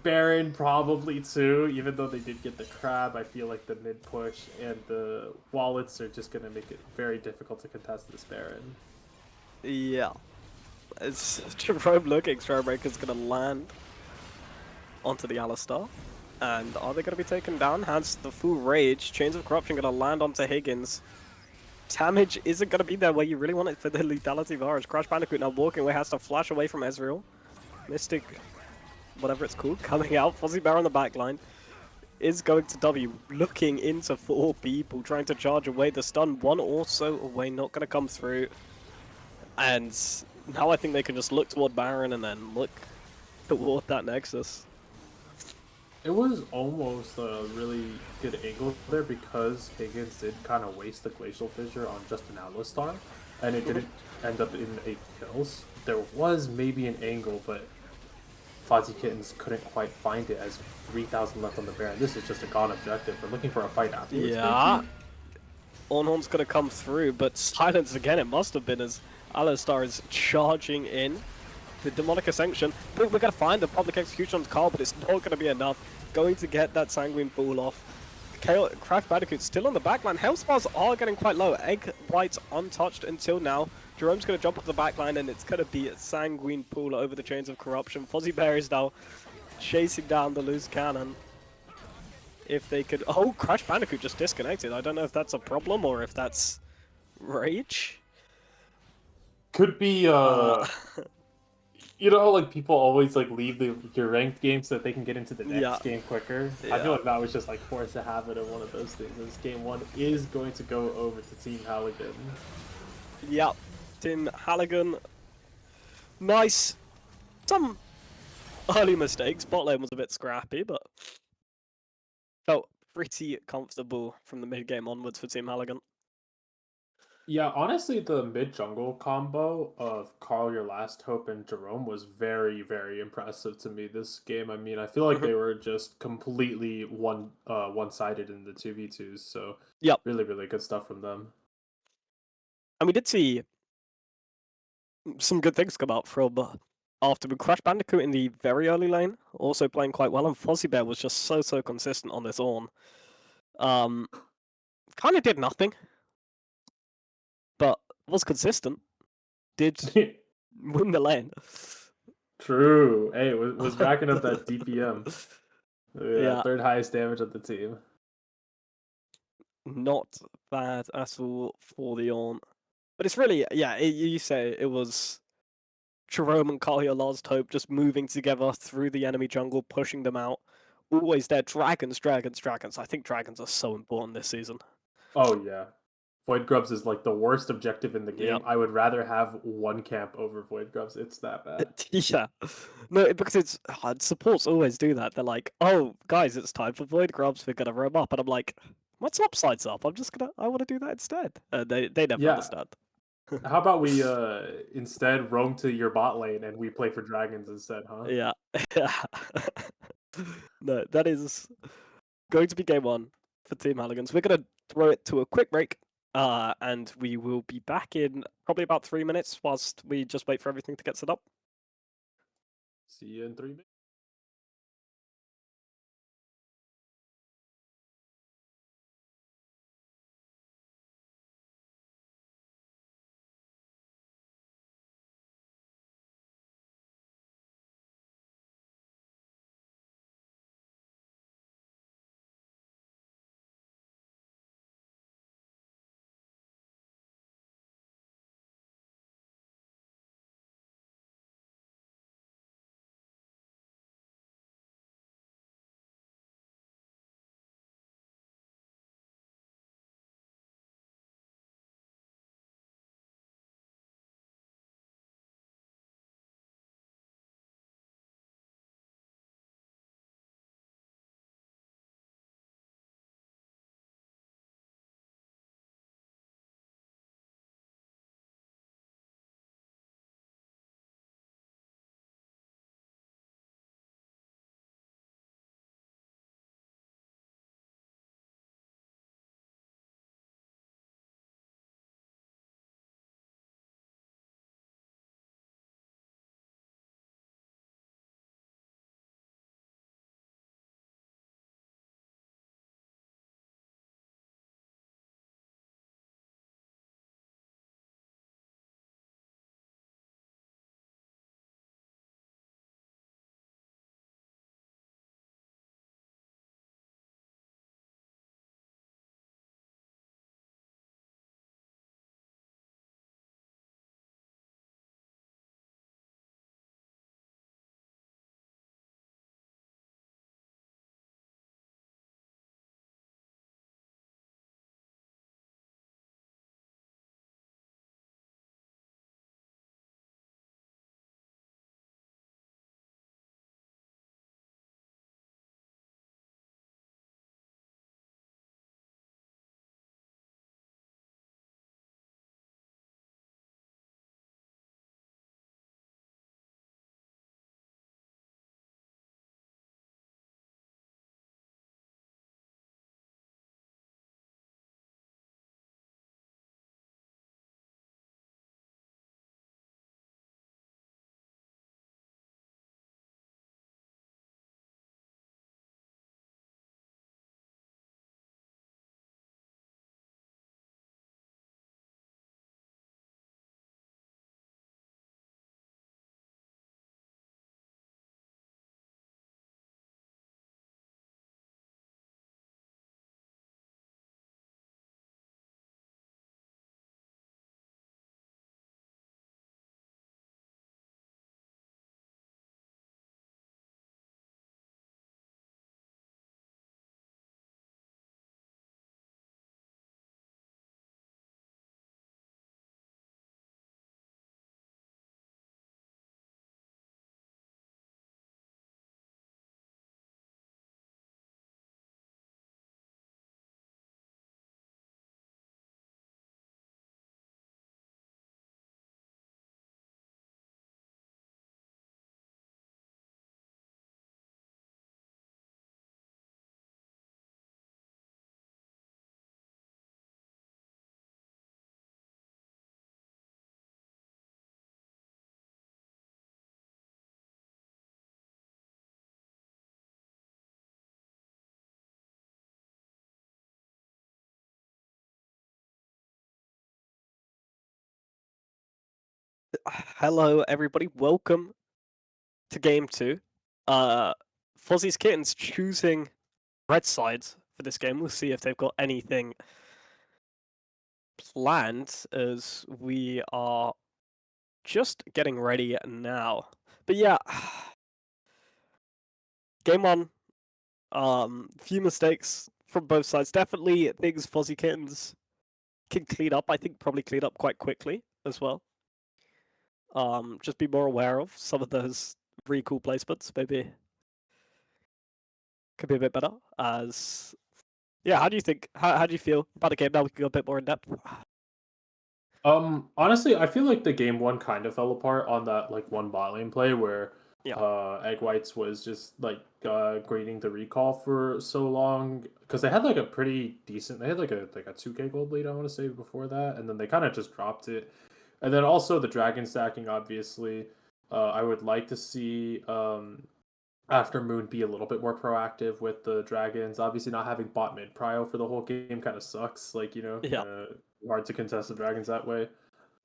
Baron probably too, even though they did get the crab. I feel like the mid push and the wallets are just going to make it very difficult to contest this Baron. yeah, it's Jerome looking. Starbreaker's gonna land onto the Alistar. And are they going to be taken down? Has the full rage. Chains of Corruption going to land onto Higgins. Damage isn't going to be there where you really want it for the lethality virus. Crash Bandicoot now walking away, has to flash away from Ezreal. Mystic, whatever it's called, coming out. Fozzy Bear on the back line is going to W, looking into 4 people, trying to charge away. The stun, one also away, not going to come through. And now I think they can just look toward Baron and then look toward that Nexus. It was almost a really good angle there because Higgins did kind of waste the Glacial Fissure on just an Alistar, and it didn't end up in 8 kills. There was maybe an angle, but Fozzy Kittens couldn't quite find it as 3,000 left on the Baron. This is just a gone objective. We're looking for a fight afterwards. Yeah. Ornhorn's gonna come through, but silence again it must have been as Alistar is charging in. The Demonic Ascension. We're gonna find the public execution on Carl, but it's not gonna be enough. Going to get that Sanguine Ball off. Craft Bandicoot still on the backline. Health bars are getting quite low. Egg White's untouched until now. Jerome's gonna jump off the backline and it's gonna be a Sanguine Pool over the Chains of Corruption. Fozzy Bear is now chasing down the loose cannon. If they could... Oh, Crash Bandicoot just disconnected. I don't know if that's a problem or if that's rage. Could be, you know, like people always like leave your ranked game so that they can get into the next game quicker. Yeah. I feel like that was just like forced to habit of one of those things. This game 1 is going to go over to Team Halligan. Yep, Team Halligan. Nice. Some early mistakes. Bot lane was a bit scrappy, but felt pretty comfortable from the mid game onwards for Team Halligan. Yeah, honestly, the mid jungle combo of Carl, Your Last Hope, and Jerome was very, very impressive to me this game. I mean, I feel like they were just completely one-sided in the 2v2s, so Yep. really, really good stuff from them. And we did see some good things come out from after we Crash Bandicoot in the very early lane, also playing quite well, and Fozzy Bear was just so consistent on this Ornn. Kind of did nothing, but was consistent. Did win the lane. True. Hey, was racking up that DPM. Yeah. Third highest damage of the team. Not bad at all for the Ornn. But it's really, yeah, you say it was Jerome and Kalia Last Hope just moving together through the enemy jungle, pushing them out. Always there. Dragons. I think dragons are so important this season. Oh, yeah. Void Grubs is like the worst objective in the game. Yep. I would rather have one camp over Void Grubs. It's that bad. Yeah. No, because it's supports always do that. They're like, oh, guys, it's time for Void Grubs. We're going to roam up. And I'm like, my top side's up. I want to do that instead. They never understand. How about we instead roam to your bot lane and we play for dragons instead, huh? Yeah. No, that is going to be game 1 for Team Halligans. We're going to throw it to a quick break, and we will be back in probably about 3 minutes whilst we just wait for everything to get set up. See you in 3 minutes. hello everybody. Welcome to game 2. Fozzy's Kittens choosing red sides for this game. We'll see if they've got anything planned as we are just getting ready now. But yeah, game 1, few mistakes from both sides. Definitely things Fozzy Kittens can clean up. I think probably clean up quite quickly as well. Just be more aware of some of those really cool placements. Maybe could be a bit better. As yeah, how do you think? How do you feel about the game? Now we can go a bit more in depth. Honestly, I feel like the game one kind of fell apart on that like one bot lane play where Yeah, Egg Whites was just like grading the recall for so long because they had like a pretty decent they had like a 2K gold lead I want to say before that, and then they kind of just dropped it. And then also the dragon stacking, obviously. I would like to see After Moon be a little bit more proactive with the dragons. Obviously, not having bot mid prio for the whole game kind of sucks. Like, yeah, hard to contest the dragons that way.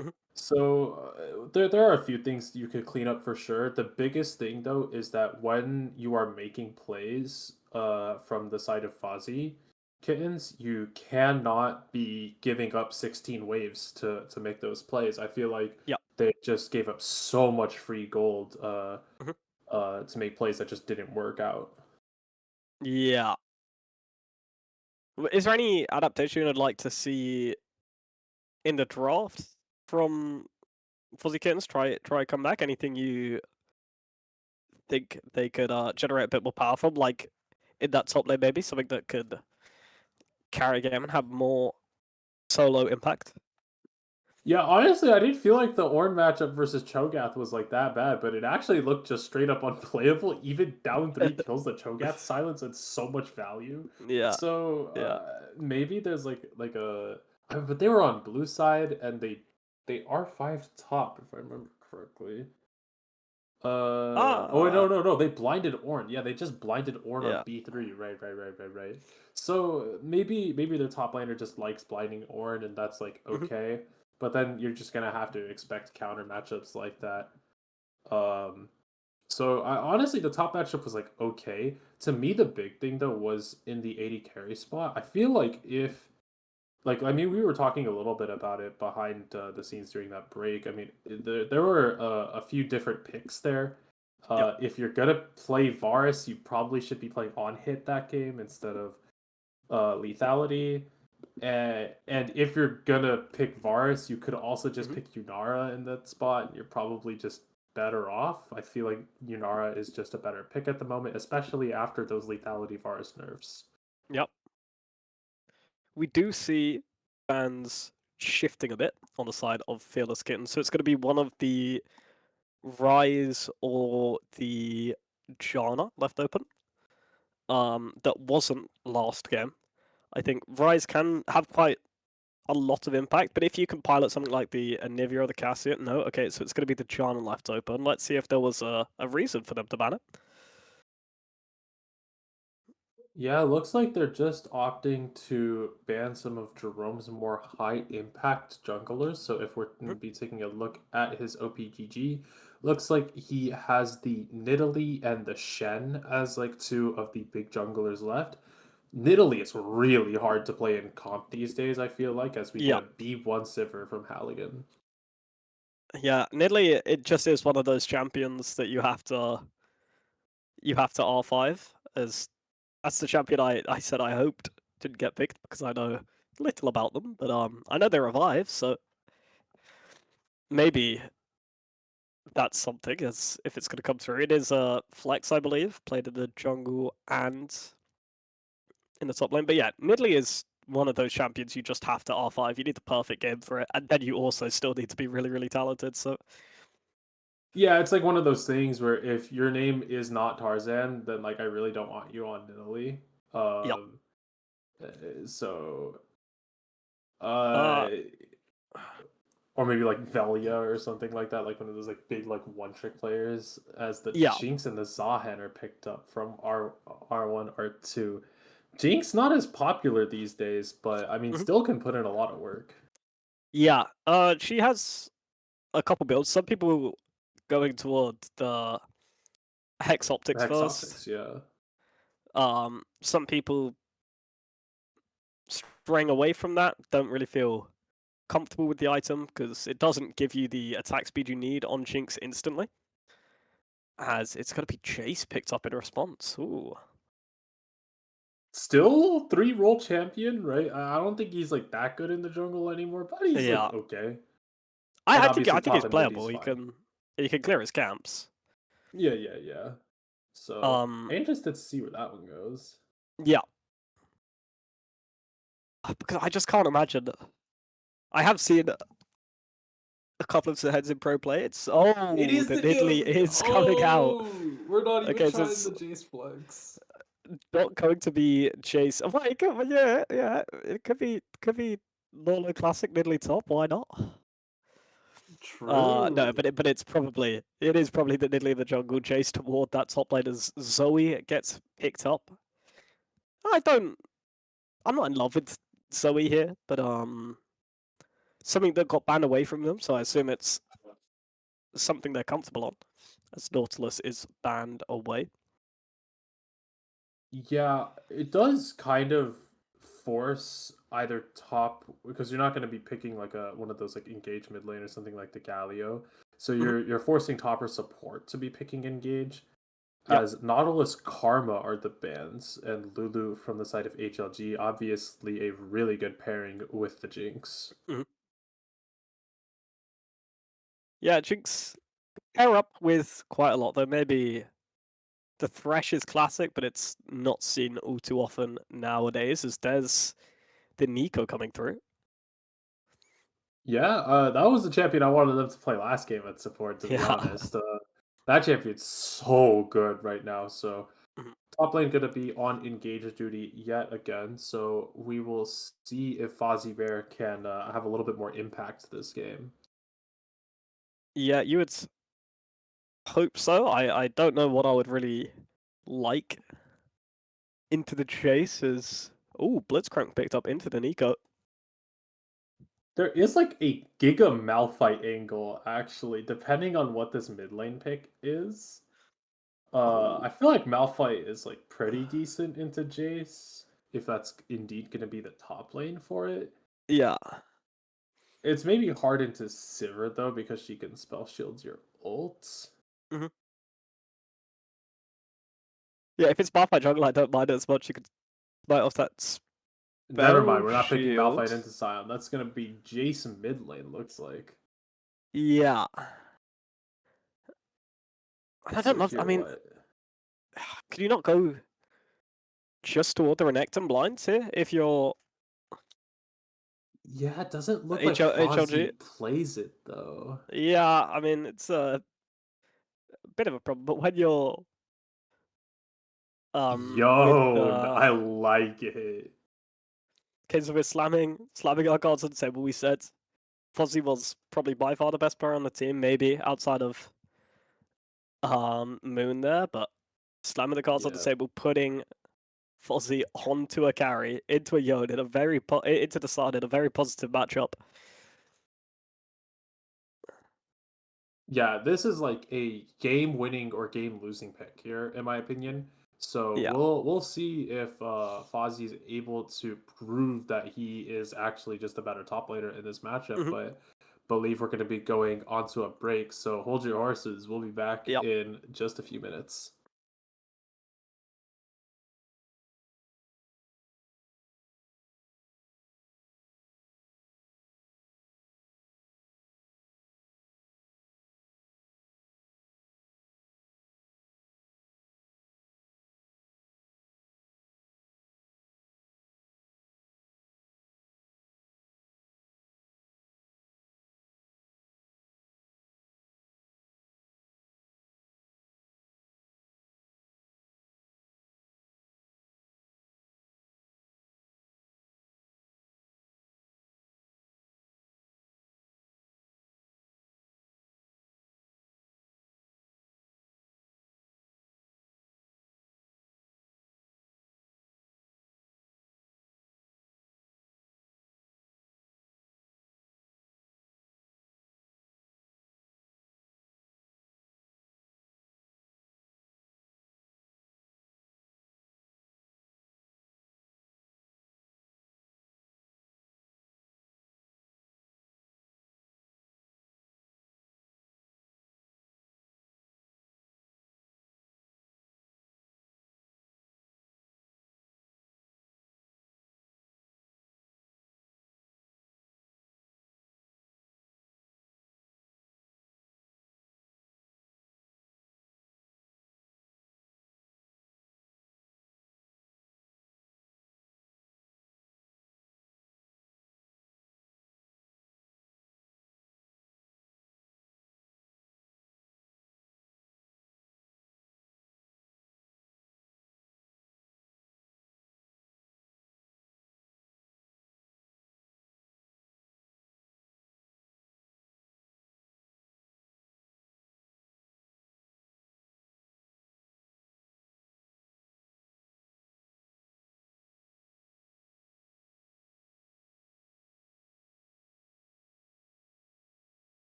mhm, So there are a few things you could clean up for sure. The biggest thing though is that when you are making plays from the side of Fozzy Kittens, you cannot be giving up 16 waves to make those plays. I feel like yeah, they just gave up so much free gold mhm, to make plays that just didn't work out. yeah. Is there any adaptation you'd like to see in the draft from Fuzzy Kittens? Try come back. Anything you think they could generate a bit more power from, like in that top lane, maybe something that could carry a game and have more solo impact. Yeah, honestly, I didn't feel like the Ornn matchup versus Cho'Gath was like that bad, but it actually looked just straight up unplayable. Even down 3 kills, the Cho'Gath silence had so much value. Yeah, So yeah. maybe there's like a, but they were on blue side and they are 5 top if I remember correctly. Oh Ah, no, they blinded Ornn. Yeah, they just blinded Ornn on yeah. B3. Right. So maybe their top laner just likes blinding Ornn, and that's like Mhm, okay. But then you're just gonna have to expect counter matchups like that. Um, so I honestly the top matchup was like okay. To me, the big thing though was in the 80 carry spot. I feel like if like I mean we were talking a little bit about it behind the scenes during that break. I mean there were a few different picks there. yep. If you're gonna play Varus, you probably should be playing on hit that game instead of lethality. And if you're gonna pick Varus, you could also just Mhm, pick Yunara in that spot. You're probably just better off. I feel like Yunara is just a better pick at the moment, especially after those lethality Varus nerfs. yep. We do see fans shifting a bit on the side of Fearless Kitten, so it's going to be one of the Rise or the Jana left open. That wasn't last game. I think Rise can have quite a lot of impact, but if you can pilot something like the Anivia or the Cassian, no, okay, so it's going to be the Jana left open. Let's see if there was a reason for them to ban it. Yeah, it looks like they're just opting to ban some of Jerome's more high impact junglers. So if we're going Mhm. to be taking a look at his OPGG, looks like he has the Nidalee and the Shen as like two of the big junglers left. Nidalee is really hard to play in comp these days, I feel like, as we get Yeah, a B1 Sivir from Halligan. yeah. Nidalee, it just is one of those champions that you have to R5 as that's the champion I said I hoped didn't get picked because I know little about them, but I know they revive, so maybe that's something as if it's going to come through. It is a flex, I believe, played in the jungle and in the top lane. But yeah, Nidalee is one of those champions you just have to R5. You need the perfect game for it, and then you also still need to be really, really talented. So Yeah, it's like one of those things where if your name is not Tarzan, then like I really don't want you on Nidalee. yeah. So Uh, uh or maybe like Velia or something like that, like one of those like big like one trick players as the yeah. Jinx and the Zahan are picked up from R1, R2. Jinx not as popular these days, but I mean Mhm. still can put in a lot of work. Yeah. She has a couple builds. Some people going toward the Hex Optics Hex first. Optics, yeah. Some people straying away from that don't really feel comfortable with the item because it doesn't give you the attack speed you need on Jinx instantly. As it's going to be Chase picked up in response. Ooh. Still 3 role champion, right? I don't think he's like that good in the jungle anymore, but he's Yeah. like okay. And I obviously think he's top and mid he's playable. fine. He can clear his camps. Yeah. So Um I'm interested to see where that one goes. yeah. Because I just can't imagine. I have seen a couple of heads in pro play. It's It the is the Nidalee is coming out. we're not even Okay, so trying it's the Jace flex. not going to be Chase. Well, yeah. It could be Lolo Classic Nidalee top. Why not? No, True. but it is probably the Nidalee in the jungle Chase toward that top lane as Zoe gets picked up. I don't. I'm not in love with Zoe here, but something that got banned away from them, so I assume it's something they're comfortable on, as Nautilus is banned away. Yeah, it does kind of force either top because you're not going to be picking like a one of those like engage mid lane or something like the Galio. So Mhm. you're forcing top or support to be picking engage. Yeah. As Nautilus Karma are the bans, and Lulu from the side of HLG, obviously a really good pairing with the Jinx. Mhm. Yeah, Jinx pair up with quite a lot though. Maybe the Thresh is classic, but it's not seen all too often nowadays, as there's the Nico coming through. Yeah, that was the champion I wanted them to play last game at support, to be Yeah. honest. That champion's so good right now, so Mhm. top lane gonna be on engage duty yet again, so we will see if Fozzy Bear can have a little bit more impact this game. Yeah, you would hope so. I don't know what I would really like into the chase as Blitzcrank picked up into the Nico. There is like a Giga Malphite angle, actually, depending on what this mid lane pick is. I Oh. feel like Malphite is like pretty decent into Jace, if that's indeed gonna be the top lane for it. Yeah. It's maybe hard into Sivir though, because she can spell shields your ult. Mhm. Yeah, if it's Malphite jungle, I don't mind it as much. You could smite off that Never mind, spell we're not picking Malphite shield. into Sion. That's gonna be Jace mid lane, looks like. Yeah. I don't So love. I here, mean, what? could you not go just toward the Renekton blinds here if you're Yeah, it doesn't look like HLG? Fozzy plays it though. Yeah, I mean it's a bit of a problem, but when you're with Yo, the I like it. case of it slamming our cards on the table, we said Fozzy was probably by far the best player on the team, maybe outside of Moon there, but slamming the cards on the Yeah. table, putting Fozzy onto a carry, into a Yone, in a into the side in a very positive matchup. Yeah, this is like a game winning or game losing pick here, in my opinion. So Yeah. we'll see if Fozzy is able to prove that he is actually just a better top laner in this matchup. Mhm. But believe we're going to be going onto a break. So hold your horses. We'll be back Yep. in just a few minutes.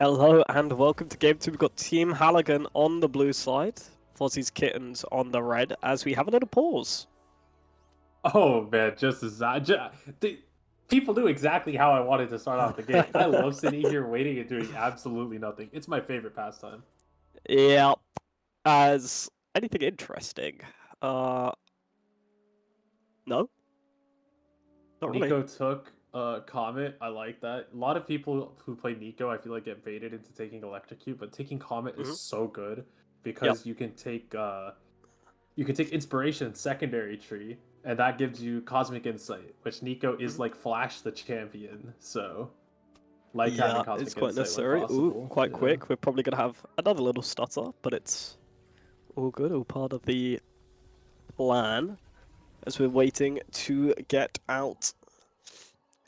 Hello and welcome to Game 2. We've got Team Halligan on the blue side, Fozzy's Kittens on the red, as we have a little pause. Oh man, just as people do exactly how I wanted to start off the game. I love sitting here waiting and doing absolutely nothing. It's my favorite pastime. Yep. As anything interesting? No? Not really. Nico took Comet. I like that. A lot of people who play Nico, I feel like get baited into taking Electrocute, but taking Comet is so good Yep. because you can take Inspiration secondary tree, and that gives you Cosmic Insight, which Nico is like Flash the champion. So like having Yeah, Cosmic it's quite Insight when necessary. Ooh, possible. quite Yeah. quick. We're probably going to have another little stutter, but it's all good, all part of the plan as we're waiting to get out.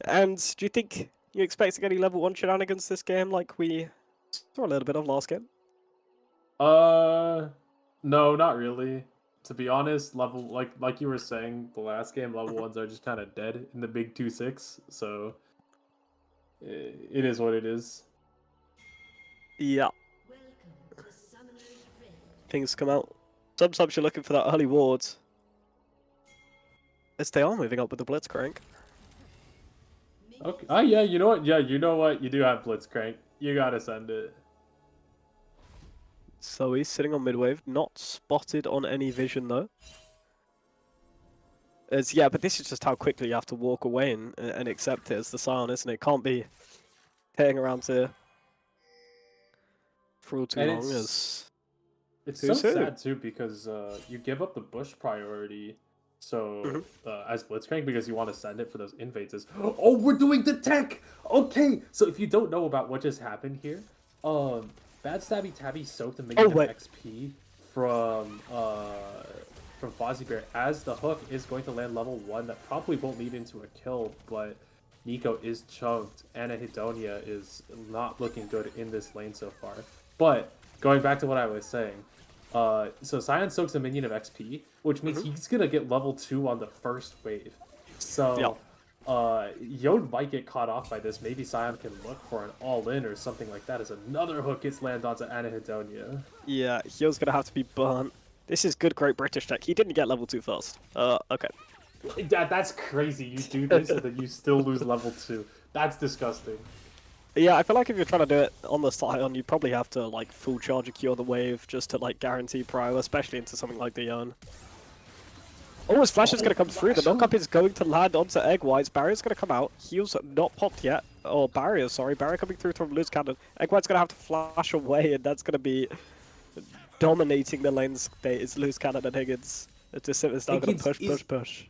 And do you think you're expecting any level 1 shenanigans this game like we saw a little bit of last game? No, not really. To be honest, level like you were saying, the last game level ones are just kind of dead in the big 2-6. So it is what it is. Yeah. Things come out. Sometimes you're looking for that early ward. As they are moving up with the Blitzcrank. Okay. Oh yeah, you know what? Yeah, you know what? You do have Blitzcrank. You gotta send it. So he's sitting on mid-wave, not spotted on any vision though. Yeah, but this is just how quickly you have to walk away and accept it as the Scion, isn't it? Can't be hanging around for all too And long as it's too so soon. sad too because you give up the bush priority. So as Blitzcrank because you want to send it for those invades is oh, we're doing the tech. Okay, so if you don't know about what just happened here, Bad Stabby Tabby soaked a minion of XP from Fozzy Bear as the hook is going to land level 1 that probably won't lead into a kill, but Nico is chunked. Anhedonia is not looking good in this lane so far. But going back to what I was saying, so Scion soaks a minion of XP, which means he's gonna get level 2 on the first wave. So Yod might get caught off by this. Maybe Scion can look for an all-in or something like that as another hook gets landed onto Anhedonia. Yeah, Hyo's gonna have to be burnt. This is good, great British tech. He didn't get level 2 first. Okay. That's crazy. You do this and then you still lose level 2. That's disgusting. Yeah, I feel like if you're trying to do it on the Scion, you probably have to like full charge a Q on the wave just to like guarantee prio, especially into something like the Yone. Oh, his flash is going to come through. The knockup is going to land onto Egg White's. Barrier's going to come out. Heal's not popped yet. Oh, Barrier, sorry. Barrier coming through from Loose Cannon. Egg White's going to have to flash away, and that's going to be dominating the lane state. It's Loose Cannon and Higgins. It's just now going to push.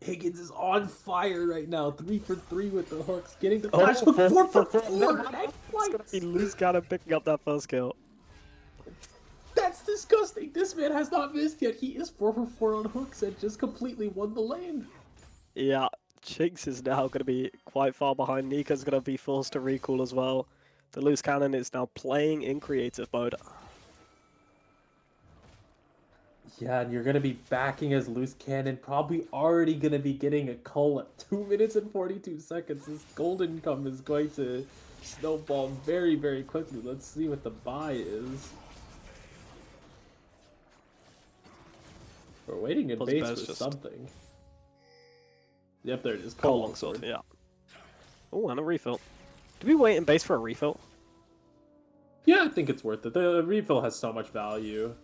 Higgins is on fire right now. 3 for 3 with the hooks. Getting the flash hook. 4 for 4. It's going to be Loose Cannon picking up that first kill. That's disgusting. This man has not missed yet. He is 4 for 4 on hooks and just completely won the lane. Yeah, Chinks is now going to be quite far behind. Nika's going to be forced to recall as well. The Loose Cannon is now playing in creative mode. Yeah, and you're going to be backing as Loose Cannon. Probably already going to be getting a cull at 2 minutes and 42 seconds. This golden come is going to snowball very, very quickly. Let's see what the buy is. We're waiting in base for something. Yep, there it is. Cold Longsword, yeah. Oh, and a refill. Do we wait in base for a refill? Yeah, I think it's worth it. The refill has so much value.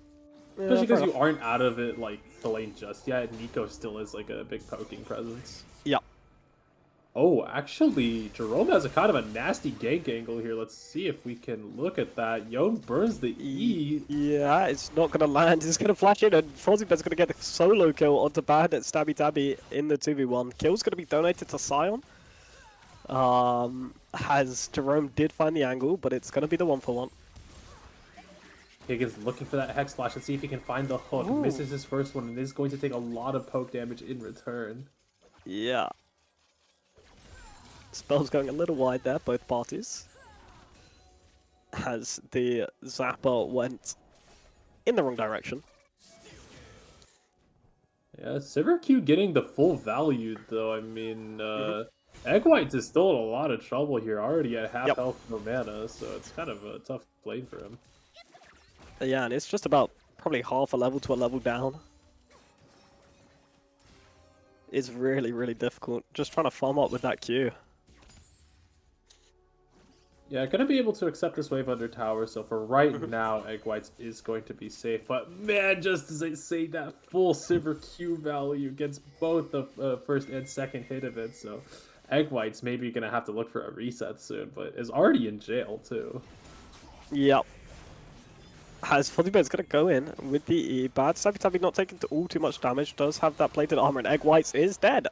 Especially because you aren't out of it, like, the lane just yet. Nico still is, like, a big poking presence. Yeah. Oh, actually, Jerome has a kind of a nasty gank angle here. Let's see if we can look at that. Yone burns the E. Yeah, it's not going to land. It's going to flash in, and Fozzy's going to get the solo kill onto Bad at Stabby Tabby in the 2v1. Kill's going to be donated to Scion. As Jerome did find the angle, but it's going to be the 1-for-1. Higgins looking for that Hex Flash and see if he can find the hook. Ooh. Misses his first one and is going to take a lot of poke damage in return. Yeah. Spell's going a little wide there, both parties. As the Zapper went in the wrong direction. Yeah, Silver Q getting the full value though. I mean, Egg Whites is still in a lot of trouble here, already at half Yep. health, no mana, so it's kind of a tough lane for him. Yeah, and it's just about probably half a level to a level down. It's really, really difficult. Just trying to farm up with that Q. Yeah, gonna be able to accept this wave under tower, so for right now, Egg Whites is going to be safe. But man, just as I say that, full silver Q value gets both the first and second hit of it, so Egg Whites maybe gonna have to look for a reset soon, but is already in jail too. Yep. As Fozzy is going to go in with the E. Bad Tabi not taking all too much damage. Does have that plated armor, and Egg Whites is dead.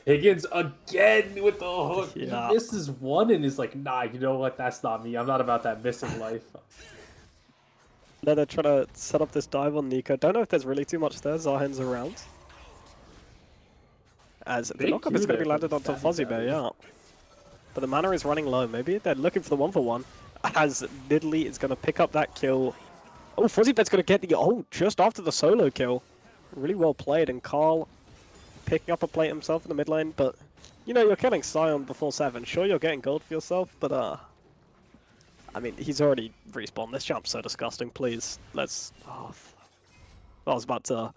Higgins again with the hook. Yeah. He misses one and is like, nah, you know what? That's not me. I'm not about that missing life. Then they're trying to set up this dive on Nico. Don't know if there's really too much there. Zahen's around. As the knockup is going to be landed onto Fozzy Bear, yeah. But the mana is running low. Maybe they're looking for the 1-for-1. As Nidalee is going to pick up that kill. Oh, Fozzy Bear's going to get the ult just after the solo kill. Really well played. And Carl picking up a plate himself in the mid lane. But, you know, you're killing Sion before 7. Sure, you're getting gold for yourself, but, I mean, he's already respawned. This jump's so disgusting. Please, let's... Oh, I was about to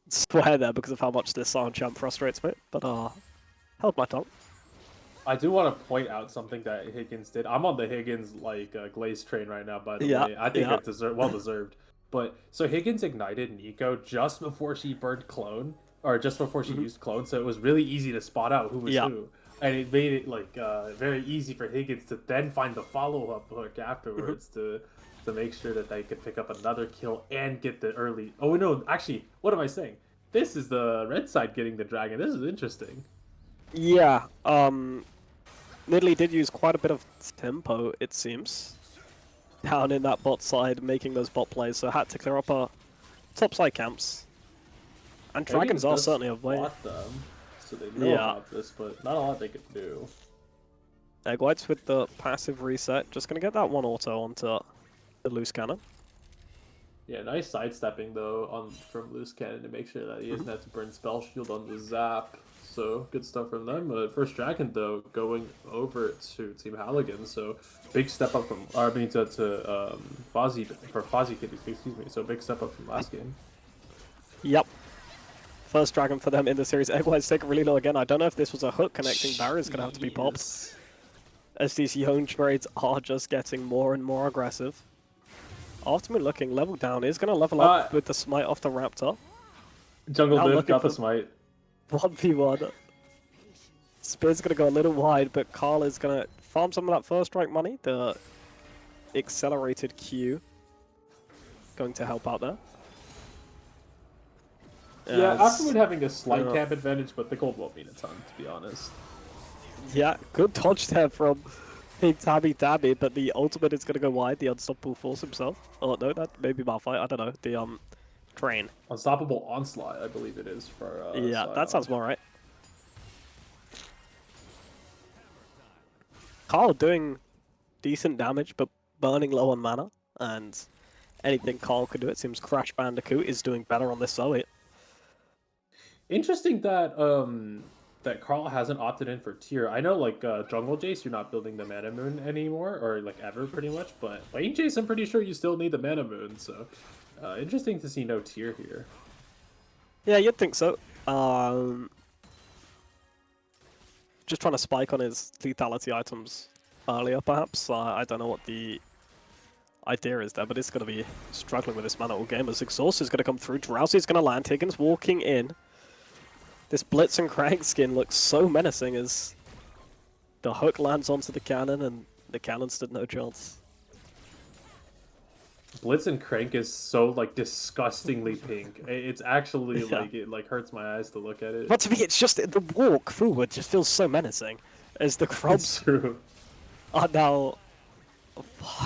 swear there because of how much this Sion jump frustrates me, but, held my tongue. I do want to point out something that Higgins did. I'm on the Higgins glaze train right now, by the way. I think it's well deserved. But so Higgins ignited Nico just before she burned clone, or just before she used clone, so it was really easy to spot out who was who, and it made it like very easy for Higgins to then find the follow-up hook afterwards to make sure that they could pick up another kill and get the early. Oh no, actually, what am I saying? This is the red side getting the dragon. This is interesting. Yeah, Nidalee did use quite a bit of tempo, it seems, down in that bot side, making those bot plays, so had to clear up our top side camps. And dragons are certainly a way. Them, so they know about this, but not a lot they can do. Egg Whites with the passive reset, just gonna get that one auto onto the loose cannon. Yeah, nice sidestepping though from loose cannon to make sure that he doesn't have to burn spell shield on the zap. So good stuff from them. First dragon though going over to Team Halligan. So big step up from Fozzy for Fozzy Kittens, excuse me. So big step up from last game. Yep. First dragon for them in the series. Egg White's taking really low again. I don't know if this was a hook connecting barrier. Is gonna have to be popped. As these Yone trades are just getting more and more aggressive. Aftermoon looking level down. Is gonna level up with the smite off the Raptor. Jungle Div got the smite. 1v1. Spear's gonna go a little wide, but Carl is gonna farm some of that first strike money. The accelerated Q going to help out there. Yeah, Aftermoon having a slight camp advantage, but the gold won't mean a ton, to be honest. Yeah, good dodge there from Tabby, but the ultimate is gonna go wide. The Unstoppable Force himself. Oh no, that may be Malphite. I don't know. The train. Unstoppable Onslaught, I believe it is for. Yeah, that sounds more right. Carl doing decent damage, but burning low on mana, and anything Carl could do, it seems Crash Bandicoot is doing better on this Zoe. Interesting that that Carl hasn't opted in for tier. I know like Jungle Jace, you're not building the Mana Moon anymore, or like ever pretty much, but Lane Jace, I'm pretty sure you still need the Mana Moon, so interesting to see no tier here. Yeah, you'd think so. Just trying to spike on his lethality items earlier, perhaps. I don't know what the idea is there, but it's going to be struggling with this mana all game as Exhaust is going to come through. Drowsy is going to land. Higgins walking in. This Blitz and Crank skin looks so menacing as the hook lands onto the cannon and the cannon stood no chance. Blitz and Crank is so like disgustingly pink. It's actually like it like hurts my eyes to look at it. But to me, it's just the walk forward just feels so menacing as the Krobs are now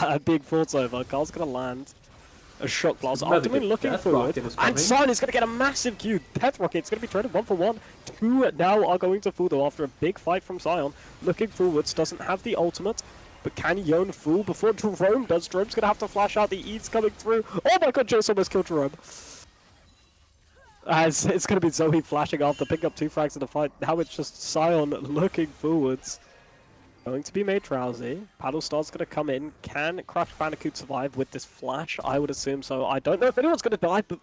a big thoughts over. Carl's gonna land a shock blast. Aftermoon looking forward, and Sion is gonna get a massive Q. Death Rocket's gonna be traded 1-for-1. Two now are going to Fudo after a big fight from Sion. Looking forwards, doesn't have the ultimate. But can Yone fool before Jerome does? Jerome's gonna have to flash out. The E's coming through. Oh my god, Jace almost killed Jerome. As it's going to be Zoe flashing after picking up 2 frags in the fight. Now it's just Sion looking forwards. Going to be made drowsy. Paddlestar's going to come in. Can Crash Bandicoot survive with this flash? I would assume so. I don't know if anyone's going to die, but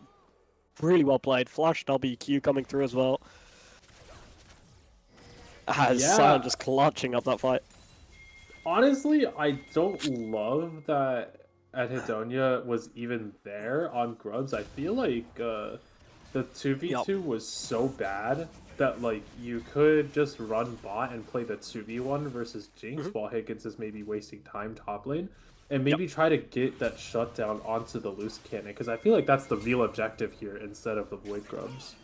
really well played. Flash WQ coming through as well. As Sion just clutching up that fight. Honestly, I don't love that Anhedonia was even there on Grubs. I feel like the 2v2 was so bad that like you could just run bot and play the 2v1 versus Jinx while Higgins is maybe wasting time top lane. And maybe try to get that shutdown onto the loose cannon, because I feel like that's the real objective here instead of the Void Grubs.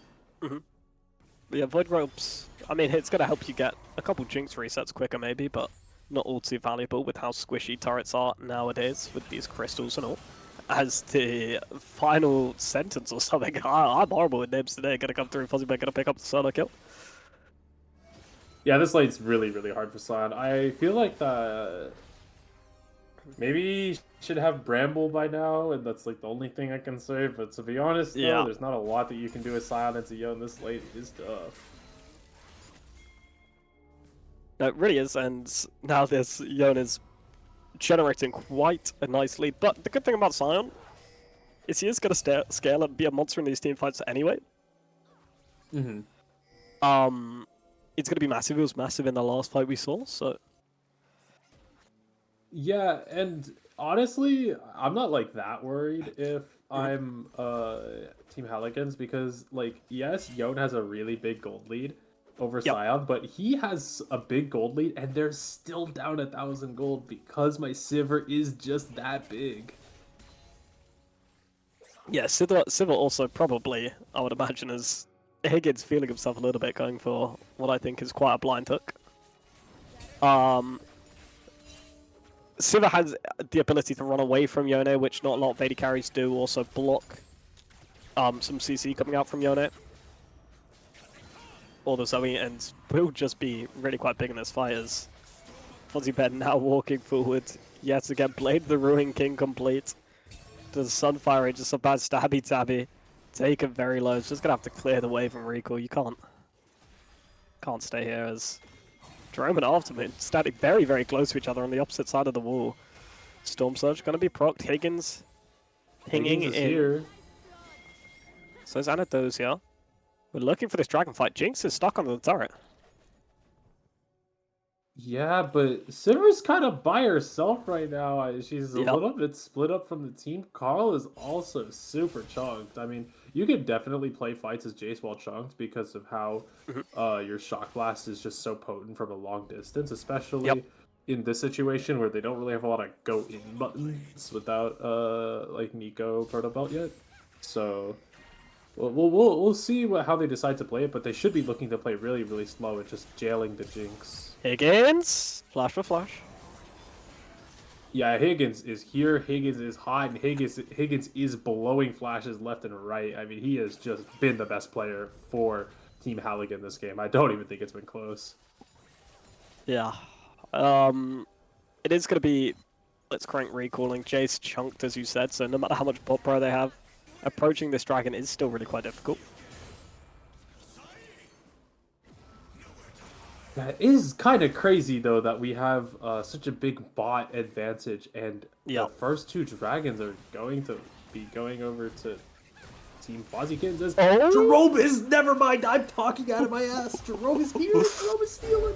Yeah, Void Grubs, I mean, it's going to help you get a couple Jinx resets quicker maybe, but not all too valuable with how squishy turrets are nowadays with these crystals and all. As the final sentence or something, I'm horrible with names today. Gonna come through, Fozzy gonna pick up the solo kill. Yeah, this lane's really, really hard for Sion. I feel like maybe should have Bramble by now, and that's like the only thing I can say. But to be honest, though, there's not a lot that you can do with Sion and Yo in this lane is tough. No, it really is, and now this Yon is generating quite a nice lead. But the good thing about Sion is he is going to scale and be a monster in these team fights anyway. It's going to be massive. It was massive in the last fight we saw, so... Yeah, and honestly, I'm not like that worried if I'm Team Halligan's, because like, yes, Yon has a really big gold lead over Sion, but he has a big gold lead and they're still down 1,000 gold because my Sivir is just that big. Yeah, Sivir also probably, I would imagine, is Higgins feeling himself a little bit, going for what I think is quite a blind hook. Sivir has the ability to run away from Yone, which not a lot of AD carries do. Also block some CC coming out from Yone. Or the Zoe, and will just be really quite big in this fight as Fozzy now walking forward. Yet again, Blade the Ruin King complete. Does Sunfire just a bad stabby tabby. Taken very low. It's just gonna have to clear the wave and recall. You can't stay here as Jerome and Aftermoon standing very, very close to each other on the opposite side of the wall. Storm Surge gonna be procced. Higgins pinging in. Here. So is Anadosia. We're looking for this dragon fight. Jinx is stuck under the turret. Yeah, but Sivir's kind of by herself right now. She's a little bit split up from the team. Carl is also super chunked. I mean, you could definitely play fights as Jace while chunked because of how your Shock Blast is just so potent from a long distance, especially in this situation where they don't really have a lot of go-in buttons without like Nico Proto Belt yet. So... We'll see how they decide to play it, but they should be looking to play really, really slow and just jailing the Jinx. Higgins! Flash for flash. Yeah, Higgins is here, Higgins is hot, and Higgins is blowing flashes left and right. I mean, he has just been the best player for Team Halligan this game. I don't even think it's been close. Yeah. It is going to be Blitzcrank recalling. Jace chunked, as you said, so no matter how much bot pro they have, approaching this dragon is still really quite difficult. That is kind of crazy, though, that we have such a big bot advantage, and the first 2 dragons are going to be going over to Team Fozzy Kittens. Jerome is... Never mind, I'm talking out of my ass. Jerome is here. Jerome is stealing.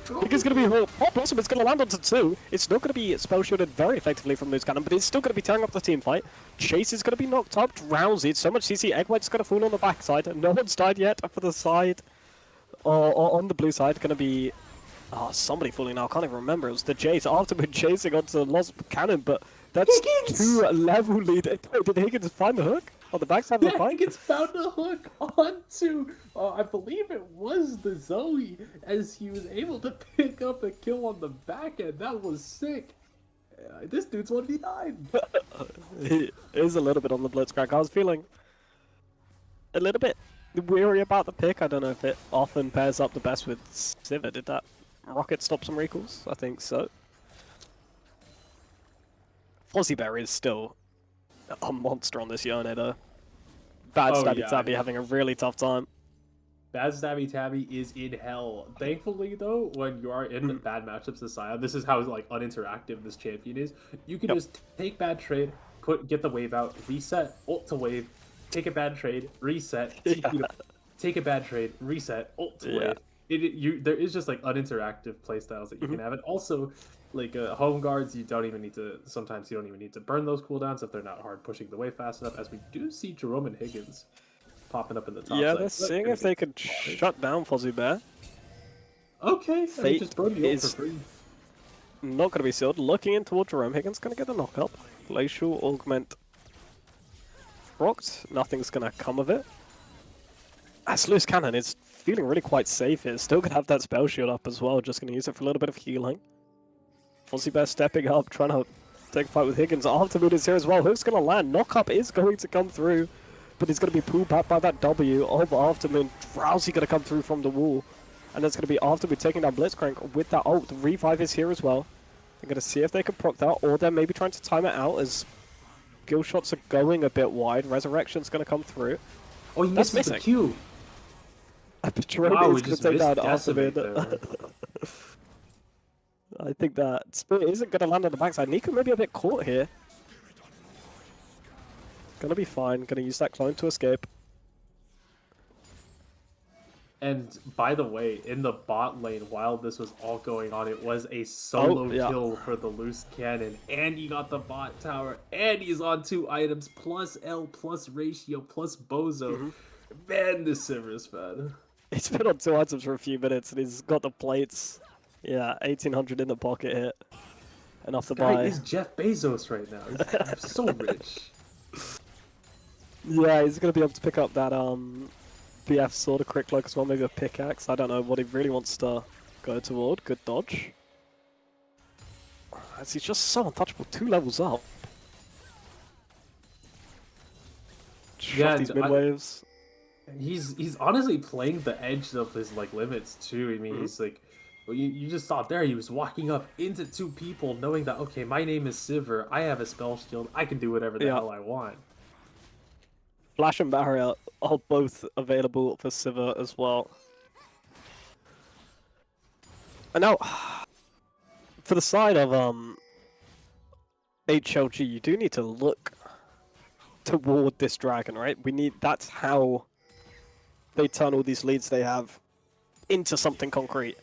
I think it's going to be Pop Blossom. It's going to land onto 2. It's not going to be spell shielded very effectively from Loose Cannon, but it's still going to be tearing up the team fight. Chase is going to be knocked up. Drowsy. So much CC. Egg White's going to fall on the backside. No one's died yet for the side. Or on the blue side, going to be... somebody falling now. I can't even remember. It was the Jace. Afterward chasing onto the Lost Cannon, but that's Higgins! 2-level lead. Did Higgins find the hook? On the backside of the fight? Higgins found a hook onto, I believe it was the Zoe, as he was able to pick up a kill on the back end. That was sick. This dude's 1v9. He is a little bit on the Blitzcrank. I was feeling a little bit weary about the pick. I don't know if it often pairs up the best with Sivir. Did that rocket stop some recalls? I think so. Fozzy is still a monster on this Yone, though. Bad Oh, Stabby yeah, Tabby having a really tough time. Bad Stabby Tabby is in hell. Thankfully, though, when you are in bad matchups with Sion, this is how like uninteractive this champion is. You can Yep. just take bad trade, get the wave out, reset, ult to wave, take a bad trade, reset, take a bad trade, reset, ult to wave. There is just like uninteractive playstyles that you can have, and also like home guards. You don't even need to. Sometimes you don't even need to burn those cooldowns if they're not hard pushing the wave fast enough. As we do see Jerome and Higgins popping up in the top Yeah, side. they're seeing if they could shut down Fozzy Bear. Okay, I mean, just burn the ult for is free. not going to be sealed. Looking in toward Jerome. Higgins going to get the knock up. Glacial Augment procced. Nothing's going to come of it. As Loose Cannon is feeling really quite safe here. Still going to have that spell shield up as well. Just going to use it for a little bit of healing. Fozzy Bear stepping up, trying to take a fight with Higgins. Aftermoon is here as well. Hook's going to land. Knock up is going to come through. But he's going to be pulled back by that W of Aftermoon. Drowsy going to come through from the wall. And that's going to be Aftermoon taking down Blitzcrank with that ult. The revive is here as well. They're going to see if they can proc that, or they're maybe trying to time it out as skill shots are going a bit wide. Resurrection's going to come through. Oh, he misses the Q. Jerome is going to take down Aftermoon. I think that Spirit isn't going to land on the backside. Nico may be a bit caught here. Gonna be fine. Gonna use that clone to escape. And by the way, in the bot lane, while this was all going on, it was a solo kill for the Loose Cannon. And he got the bot tower. And he's on 2 items. Plus L, plus Ratio, plus Bozo. Man, this Sivir is fun. He's been on 2 items for a few minutes and he's got the plates. Yeah, 1800 in the pocket hit. Enough to buy. He's Jeff Bezos right now. He's so rich. Yeah, he's going to be able to pick up that BF sword, a quick cloak as well, maybe a pickaxe. I don't know what he really wants to go toward. Good dodge. As he's just so untouchable, 2 levels up. Yeah, these mid waves. He's honestly playing the edge of his like limits too. I mean, he's like, well, you just saw there. He was walking up into 2 people, knowing that okay, my name is Sivir. I have a spell shield. I can do whatever the hell I want. Flash and Barrier are both available for Sivir as well. And now, for the side of HLG, you do need to look toward this dragon, right? That's how they turn all these leads they have into something concrete.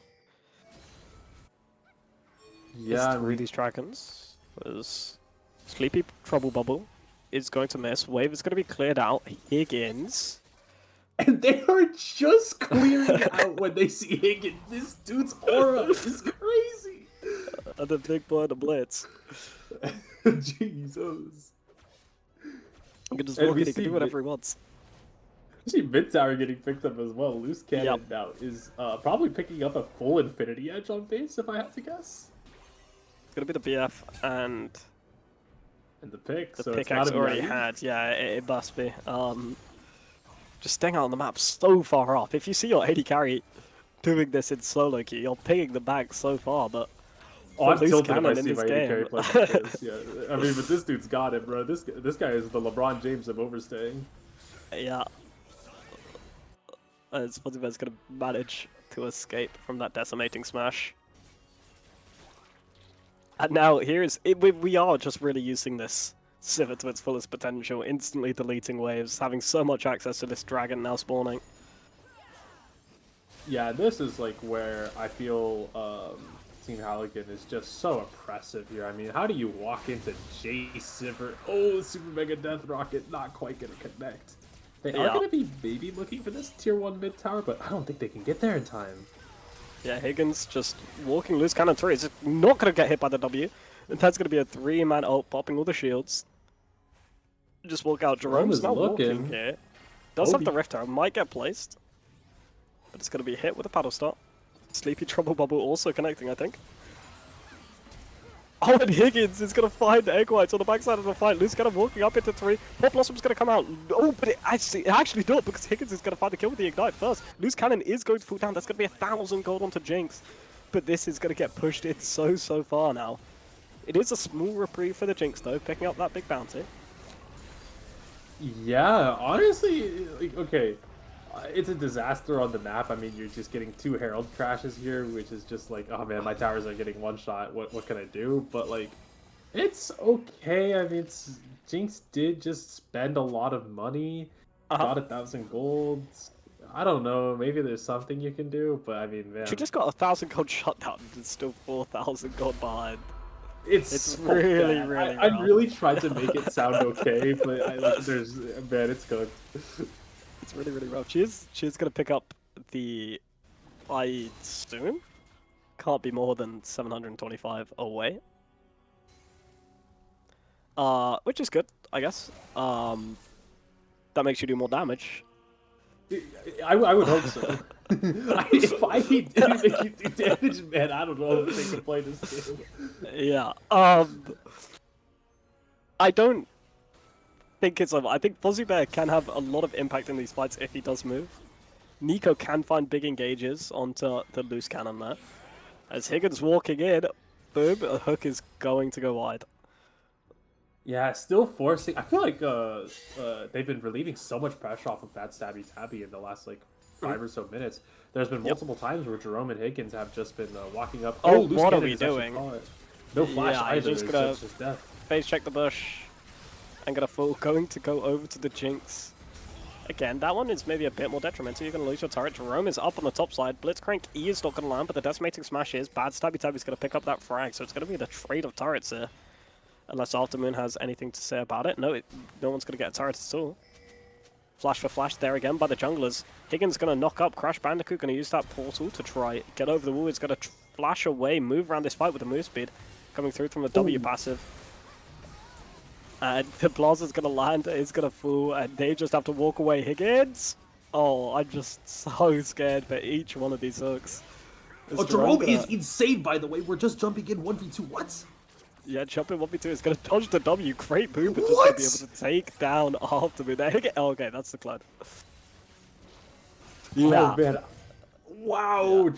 Yeah, through these dragons. There's Sleepy Trouble Bubble is going to miss. Wave is going to be cleared out. Higgins. And they are just clearing out when they see Higgins. This dude's aura is crazy. The big boy of the Blitz. Jesus. He can just walk in, he can do whatever he wants. See mid tower getting picked up as well. Loose Cannon now is probably picking up a full Infinity Edge on base, if I have to guess. It's going to be the BF and the pick. The so pickaxe already had. Yeah, it must be. Just staying out on the map so far off. If you see your AD carry doing this in solo queue, you're pinging the bag so far, but I'm tilted if I see my AD carry play like this. Yeah, I mean, but this dude's got it, bro. This guy is the LeBron James of overstaying. Yeah. It's Fozzy Bear's going to manage to escape from that decimating smash. And now we are just really using this Sivir to its fullest potential, instantly deleting waves, having so much access to this dragon now spawning. Yeah, this is like where I feel Team Halligan is just so oppressive here. I mean, how do you walk into J Sivir? Oh, Super Mega Death Rocket, not quite gonna connect. They are gonna be maybe looking for this tier 1 mid tower, but I don't think they can get there in time. Yeah, Higgins just walking loose cannon through. He's just not going to get hit by the W. And that's going to be a 3-man ult, popping all the shields. Just walk out. Jerome's not walking here. Does have the Rift Tower. Might get placed. But it's going to be hit with a paddle start. Sleepy Trouble Bubble also connecting, I think. Oh, and Higgins is going to find Egg Whites on the backside of the fight. Loose Cannon walking up into 3. Pop Blossom's going to come out. Oh, but it actually not, because Higgins is going to find the kill with the Ignite first. Loose Cannon is going to fall down. That's going to be 1,000 gold onto Jinx. But this is going to get pushed in so far now. It is a small reprieve for the Jinx, though, picking up that big bounty. Yeah, honestly, like, okay, it's a disaster on the map. I mean, you're just getting 2 Herald crashes here, which is just like, oh man, my towers are getting one shot. What can I do? But like, it's okay. I mean, Jinx did just spend a lot of money, Uh-huh. got 1,000 gold. I don't know. Maybe there's something you can do, but I mean, She man, just got 1,000 gold shutdown and it's still 4,000 gold behind. it's It's so really, bad. really I rough. really tried to make it sound okay, but there's man, it's cooked. It's really, really rough. She's gonna pick up the fight soon. Can't be more than 725 away. Which is good, I guess. That makes you do more damage. I would hope so. If I didn't make you do damage, man, I don't know if they can play this game. Yeah. I don't think it's I think Fozzy Bear can have a lot of impact in these fights if he does move. Nico can find big engages onto the loose cannon there. As Higgins walking in, boom, a hook is going to go wide. Yeah, still forcing. I feel like they've been relieving so much pressure off of that stabby tabby in the last like 5 or so minutes. There's been multiple times where Jerome and Higgins have just been walking up. Oh, loose what are cannon we is actually doing? caught. No flash Yeah, either. he's just It's gonna just death. face check the bush and gonna fall. Going to go over to the Jinx. Again, that one is maybe a bit more detrimental. You're going to lose your turret. Jerome is up on the top side. Blitzcrank E is not going to land, but the Decimating Smash is. Bad Stabby Tabby's going to pick up that frag, so it's going to be the trade of turrets here. Unless Aftermoon has anything to say about it. No, no one's going to get a turret at all. Flash for flash there again by the junglers. Higgins going to knock up. Crash Bandicoot going to use that portal to try get over the wall. He's going to flash away, move around this fight with the move speed. Coming through from the W passive. And the Plaza's gonna land, it's gonna fall, and they just have to walk away. Higgins! Oh, I'm just so scared for each one of these hooks. Oh, Jerome is insane, by the way. We're just jumping in 1v2. What? Yeah, jumping 1v2 is gonna dodge the W. Great move, but just gonna be able to take down Aftermoon. There, Higgins. Oh, okay, that's the Cloud. Yeah. Oh, man. Wow, yeah.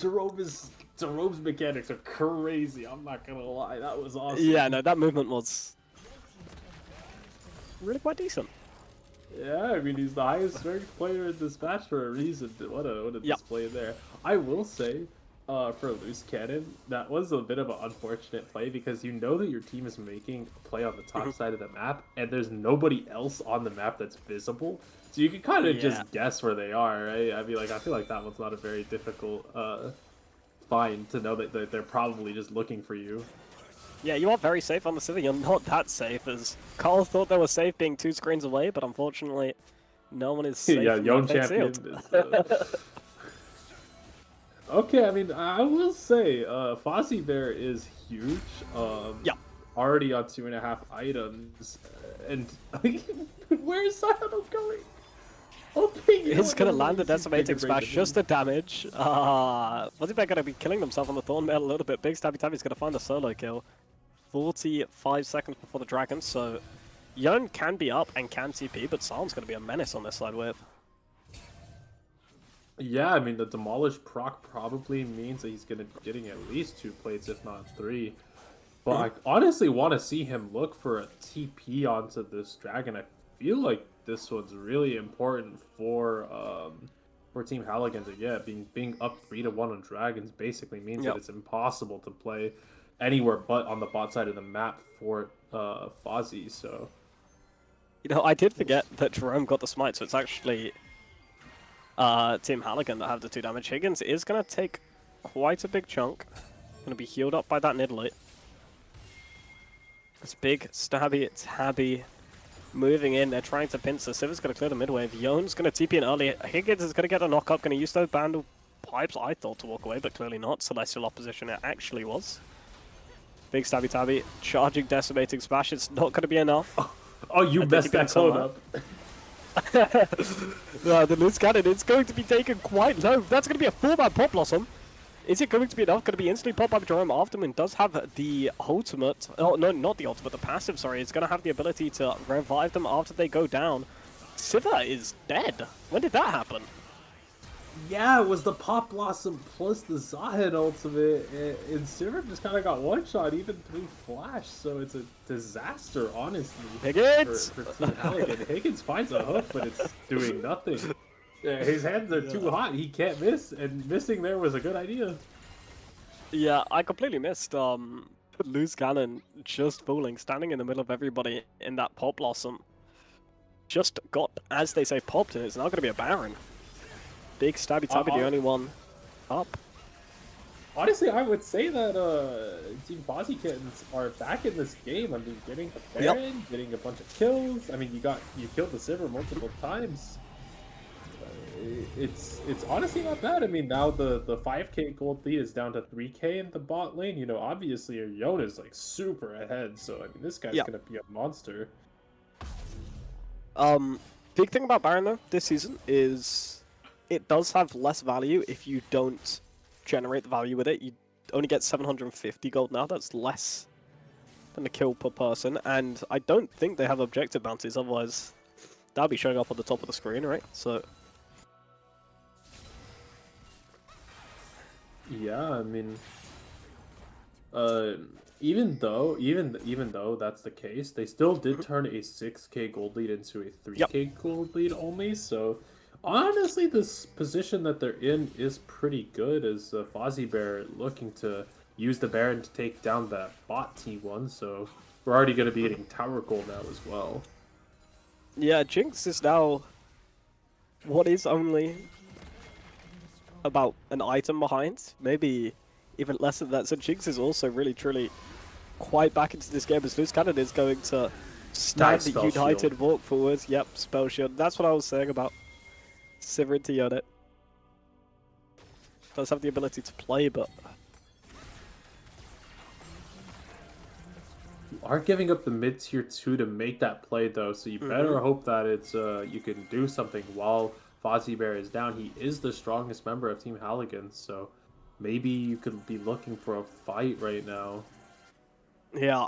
Jerome's mechanics are crazy. I'm not gonna lie. That was awesome. Yeah, no, that movement was really quite decent. Yeah, I mean, he's the highest ranked player in this match for a reason. What a display there. I will say, for a loose cannon, that was a bit of an unfortunate play because you know that your team is making a play on the top side of the map, and there's nobody else on the map that's visible. So you can kind of just guess where they are, right? I mean, like, I feel like that one's not a very difficult find to know that they're probably just looking for you. Yeah, you are very safe on the city. You're not that safe, as Carl thought they were safe being 2 screens away, but unfortunately, no one is safe. Yeah, young champion. Okay, I mean, I will say, Fozzy there is huge. Yeah. Already on 2.5 items, and where's Sano going? Okay, he's gonna land the Decimating Smash, just the damage. Fozzy Bear gonna be killing themselves on the Thorn Mail a little bit. Big Stabby Tabby's gonna find a solo kill. 45 seconds before the Dragon, so Yon can be up and can TP, but Salm's gonna be a menace on this side with. Yeah, I mean, the Demolish proc probably means that he's going to be getting at least 2 plates, if not 3. But I honestly want to see him look for a TP onto this Dragon. I feel like this one's really important for Team Halligan to get. Being up 3-1 on Dragons basically means that it's impossible to play anywhere but on the bot side of the map for Fozzy, so... You know, I did forget that Jerome got the smite, so it's actually... Team Halligan that have the 2 damage. Higgins is going to take quite a big chunk. Going to be healed up by that Nidalite. This big Stabby Tabby moving in. They're trying to pinch. So Siv's going to clear the mid wave. Yon's going to TP in early. Higgins is going to get a knock up. Going to use those Bandle pipes, I thought, to walk away, but clearly not. Celestial opposition it actually was. Big Stabby Tabby charging Decimating Smash. It's not going to be enough. Oh, you messed that code up. The loose cannon is going to be taken quite low. That's going to be a 4-man Pop Blossom. Is it going to be enough? Going to be instantly popped by Jerome. Aftermoon does have the ultimate. Oh, no, not the ultimate. The passive, sorry. It's going to have the ability to revive them after they go down. Siva is dead. When did that happen? Yeah, it was the Pop Blossom plus the Zahen ultimate, and Sivir just kind of got one shot even through Flash, so it's a disaster, honestly, Higgins! for Team Halligan. Higgins finds a hook, but it's doing nothing. His hands are too Yeah. hot, he can't miss, and missing there was a good idea. Yeah, I completely missed loose cannon just fooling, standing in the middle of everybody in that pop blossom. Just got, as they say, popped, and it's now going to be a Baron. Big Stabby Tabby, the only one up. Honestly, I would say that Team Fozzy Kittens are back in this game. I mean, getting a Baron, getting a bunch of kills. I mean, you killed the Sivir multiple times. It's honestly not bad. I mean, now the 5K gold lead is down to 3K in the bot lane. You know, obviously Yone is like super ahead, so I mean, this guy's gonna be a monster. Big thing about Baron though this season is it does have less value if you don't generate the value with it. You only get 750 gold now. That's less than a kill per person, and I don't think they have objective bounties. Otherwise, that'll be showing up on the top of the screen, right? So. Yeah, I mean, even though that's the case, they still did turn a 6K gold lead into a 3K gold lead only. So honestly, this position that they're in is pretty good. As Fozzy Bear looking to use the Baron to take down that bot T1. So we're already going to be getting tower gold now as well. Yeah, Jinx is now what is only about an item behind, maybe even less than that. So Jinx is also really truly quite back into this game as Loose Cannon is going to stand the united walk forwards. Yep, spell shield. That's what I was saying about Sivir into Yone. Does have the ability to play, but You are giving up the mid tier 2 to make that play though, so you better hope that it's you can do something while Fozzy Bear is down. He is the strongest member of Team Halligan, so maybe you could be looking for a fight right now. yeah.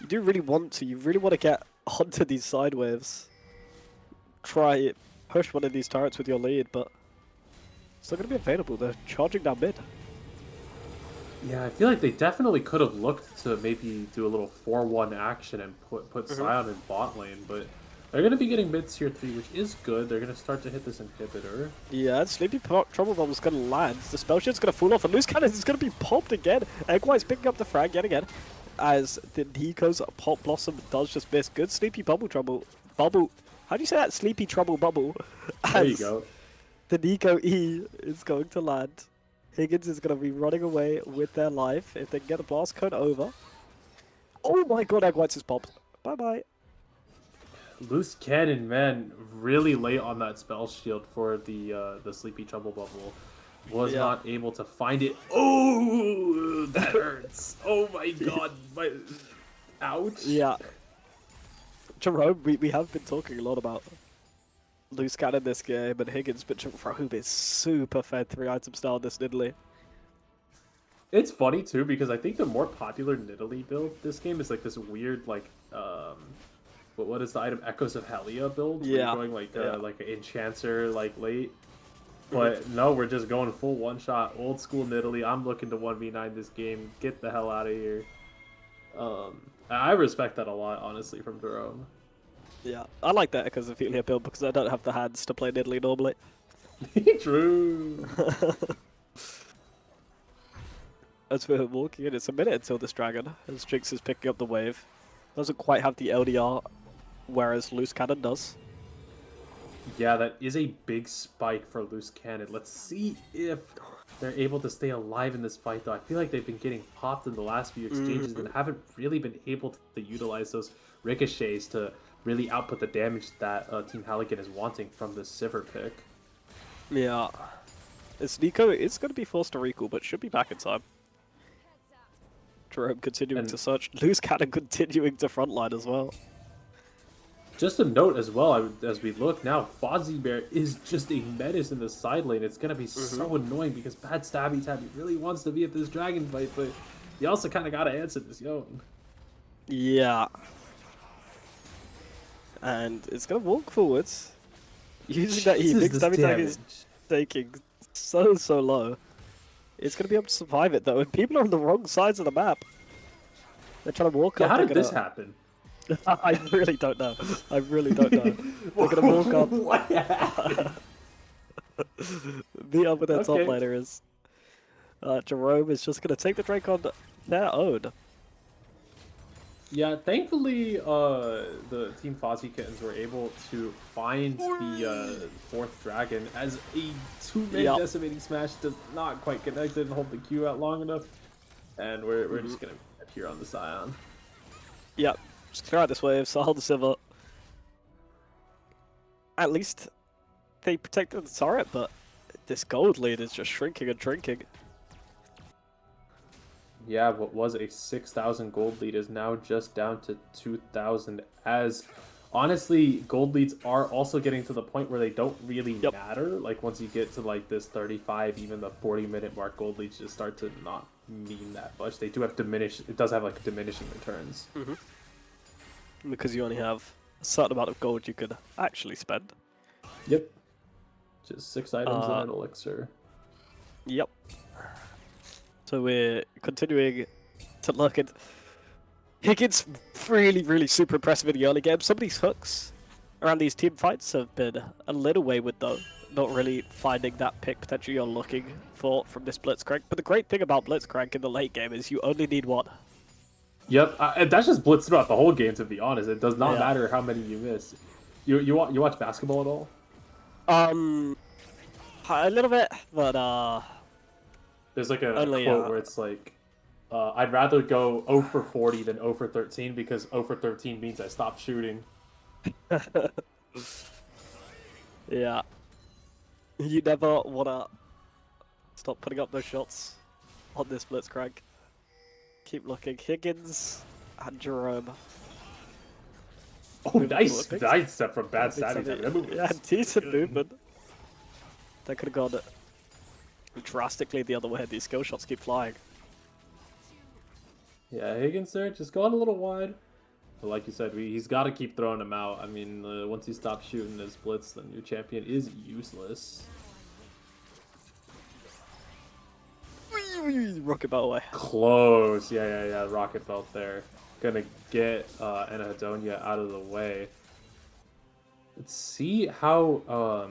You do really want to. You really want to get onto these side waves. Try it. Push one of these turrets with your lead, but it's not going to be available. They're charging down mid. Yeah, I feel like they definitely could have looked to maybe do a little 4-1 action and put Sion in bot lane, but they're going to be getting mid tier 3, which is good. They're going to start to hit this inhibitor. Yeah, Sleepy Trouble Bomb's going to land. The spell shield's going to fall off, and Loose Cannon is going to be popped again. Egg White's picking up the frag yet again, as the Nico's Pop Blossom does just miss. Good Sleepy Bubble Trouble. Bubble. How do you say that? Sleepy Trouble Bubble. There you go. The Nico E is going to land. Higgins is going to be running away with their life if they can get the blast cone over. Oh my god, Egg White's is popped. Bye-bye. Loose Cannon, man, really late on that spell shield for the Sleepy Trouble Bubble. Was not able to find it. Oh, that hurts. Oh my god. Ouch. Yeah. Jerome, we have been talking a lot about Loose Cannon this game, and Higgins, but Jerome is super fed 3-item style this Nidalee. It's funny too because I think the more popular Nidalee build this game is like this weird like what is the item Echoes of Helia build? Yeah. Where you're going like an Enchanter like late. But no, we're just going full one shot, old school Nidalee. I'm looking to 1v9 this game. Get the hell out of here. I respect that a lot, honestly, from Jerome. Yeah, I like that Echoes of Helia build because I don't have the hands to play Nidalee normally. True. As we're walking in, it's a minute until this dragon, as Jinx is picking up the wave. Doesn't quite have the LDR, whereas Loose Cannon does. Yeah, that is a big spike for Loose Cannon. Let's see if they're able to stay alive in this fight, though. I feel like they've been getting popped in the last few exchanges and haven't really been able to utilize those ricochets to really output the damage that Team Halligan is wanting from this Sivir pick. Yeah. It's Nico is going to be forced to recall, but should be back in time. Jerome continuing to search. Loose Cannon continuing to frontline as well. Just a note as well, as we look now, Fozzy Bear is just a menace in the side lane. It's going to be so annoying because Bad Stabby Tabby really wants to be at this dragon fight, but he also kind of got to answer this Yone. Yeah. And it's going to walk forwards. Using that E, Jesus, big this stamina tag is damage. taking so low. It's gonna be able to survive it though, and people are on the wrong sides of the map. They're trying to walk Yeah, up. how They're did this gonna. happen? I really don't know. I really don't know. They're gonna walk up. What happened? The other their top Okay. laner is Jerome is just gonna take the Drake on their own. Yeah, thankfully, the Team Fozzy Kittens were able to find the fourth dragon, as a two-man decimating smash does not quite connect it and hold the Q out long enough. And we're just gonna appear on the Scion. Yep, just clear out this wave, so hold the Silver. At least they protected the turret, but this gold lead is just shrinking and shrinking. Yeah, what was a 6,000 gold lead is now just down to 2,000, as honestly, gold leads are also getting to the point where they don't really matter. Like, once you get to like this 35, even the 40-minute mark, gold leads just start to not mean that much. They do have it does have like diminishing returns. Because you only have a certain amount of gold you could actually spend. Yep. Just 6 items and an elixir. Yep. So we're continuing to look at Higgins. Really super impressive in the early game. Some of these hooks around these team fights have been a little wayward though. Not really finding that pick potential you're looking for from this Blitzcrank. But the great thing about Blitzcrank in the late game is you only need one. Yep, and that's just blitz throughout the whole game. To be honest, it does not matter how many you miss. You watch basketball at all? A little bit, but There's like a only, quote where it's like, I'd rather go 0 for 40 than 0 for 13 because 0 for 13 means I stopped shooting. Yeah. You never wanna stop putting up those shots on this Blitzcrank. Keep looking. Higgins and Jerome. Oh, nice step from bad savvy. Yeah, decent movement. That could have gone drastically the other way. These skill shots keep flying. Yeah, Higgins there, just going a little wide. But like you said, he's got to keep throwing them out. I mean, once he stops shooting his blitz, then your champion is useless. Rocket belt away. Close. Yeah. Rocket belt there. Gonna get Anhedonia out of the way. Let's see how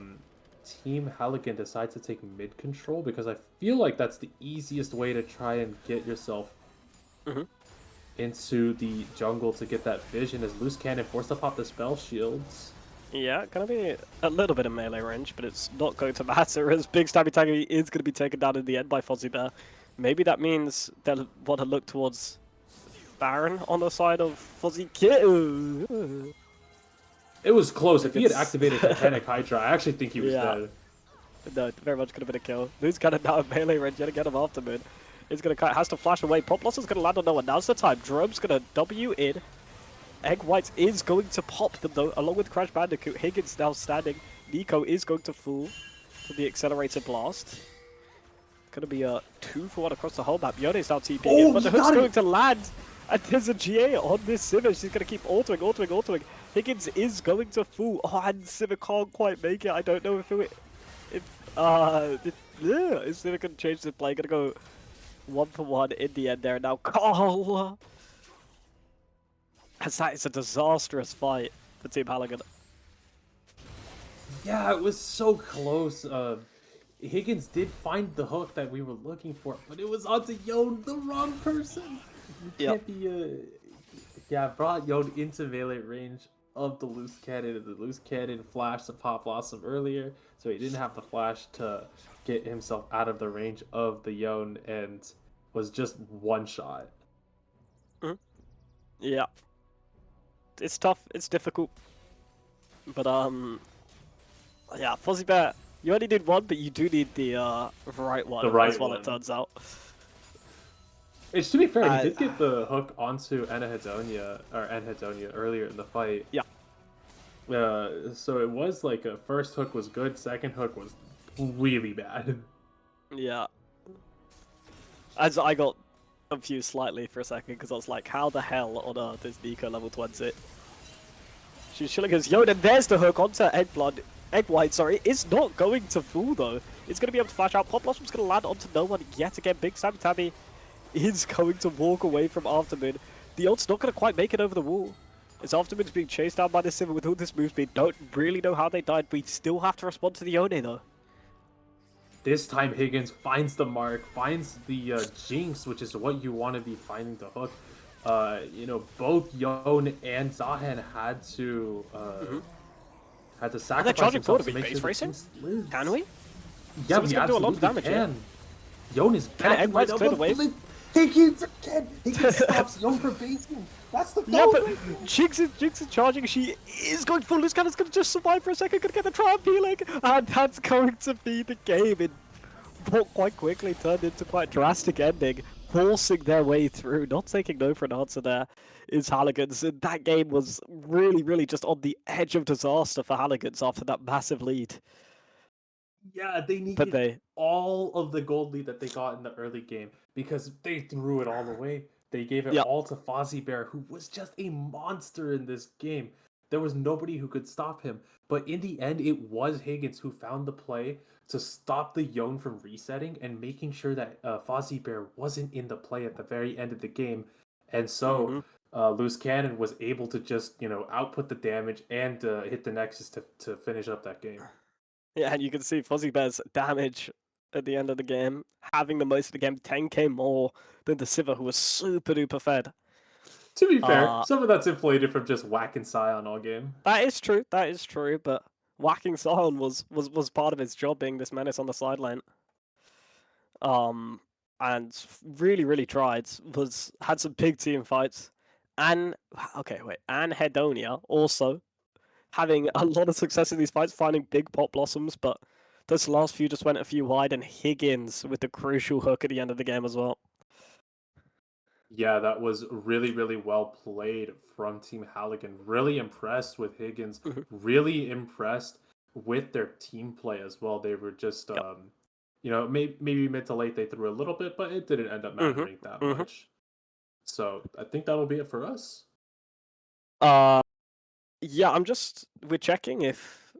Team Halligan decides to take mid control, because I feel like that's the easiest way to try and get yourself into the jungle to get that vision, as Loose Cannon forced to pop the spell shields. Yeah, gonna be a little bit of melee range, but it's not going to matter as Big Stabby Taggy is going to be taken down in the end by Fozzy Bear. Maybe that means they'll want to look towards Baron on the side of Fozzy Kittens. It was close. If he had activated Titanic Hydra, I actually think he was dead. No, very much could have been a kill. Loose Cannon now in melee range, yet again him after mid. He's gonna has to flash away. Pop Loss is gonna land on no one. Now's the time. Jerome's gonna W in. Egg White is going to pop them though, along with Crash Bandicoot. Higgins now standing. Nico is going to fall for the accelerated blast. Gonna be a 2-for-1 across the whole map. Yone's now TPing in, but the hook's going to land. And there's a GA on this Sivir. She's gonna keep autoing. Higgins is going to fall. Oh, and Sivir can't quite make it. I don't know if Sivir can change the play. Gonna go 1-for-1 in the end there. Now Carl. As that is a disastrous fight for Team Halligan. Yeah, it was so close. Higgins did find the hook that we were looking for, but it was onto Yone, the wrong person. You can't be, brought Yone into melee range of the Loose Cannon. The Loose Cannon flashed to Pop Blossom earlier, so he didn't have the flash to get himself out of the range of the Yone, and was just one shot. Yeah. It's tough, it's difficult. But, yeah, Fozzy Bear, you only need one, but you do need the right one. The right as well, one. it turns out. It's, to be fair, he did get the hook onto Anhedonia earlier in the fight. Yeah. So it was like a first hook was good, second hook was really bad. Yeah. As I got confused slightly for a second, because I was like, how the hell on earth is Nico level 20? She's chilling his Yoda, and there's the hook onto Eggblood. Egg White, sorry, is not going to fool though. It's going to be able to flash out. Pop Blossom's going to land onto no one yet again. Big Sam Tabby is going to walk away from Aftermoon. The ult's not going to quite make it over the wall. As Aftermoon's being chased down by the Sivir with all this move speed. Don't really know how they died. We still have to respond to the Yone though. This time Higgins finds the mark, finds the Jinx, which is what you want to be finding the hook. You know, both Yone and Zahan had to sacrifice Are they charging forward? themselves Are we to make base sure the racing? Jinx lives. Can we? Yeah, Someone's we gonna do a lot absolutely of damage, yeah. can. Yone is back. Egg White's cleared the wave. Higgins again. Higgins stops Yone from basing. That's the Yeah, goal. but Jinx is charging. She is going full. Luciana's going to just survive for a second. Going to get the triumph healing. And that's going to be the game. It quite quickly turned into quite a drastic ending. Forcing their way through. Not taking no for an answer there is Halligan's. And that game was really, really just on the edge of disaster for Halligan's after that massive lead. Yeah, they needed all of the gold lead that they got in the early game because they threw it all away. They gave it all to Fozzy Bear, who was just a monster in this game. There was nobody who could stop him. But in the end, it was Higgins who found the play to stop the Yone from resetting and making sure that Fozzy Bear wasn't in the play at the very end of the game. And so Loose Cannon was able to just, you know, output the damage and hit the Nexus to finish up that game. Yeah, and you can see Fozzy Bear's damage at the end of the game, having the most of the game, 10k more than the Sivir, who was super duper fed. To be fair, some of that's inflated from just whacking Sion all game. That is true, but whacking Sion was part of his job, being this menace on the sideline. And really tried, had some big team fights. And, and Hedonia also having a lot of success in these fights, finding big pop blossoms, but those last few just went a few wide, and Higgins with the crucial hook at the end of the game as well. Yeah, that was really well played from Team Halligan. Really impressed with Higgins. Really impressed with their team play as well. They were just, you know, maybe mid to late they threw a little bit, but it didn't end up mattering that much. So I think that'll be it for us. Yeah, we're checking if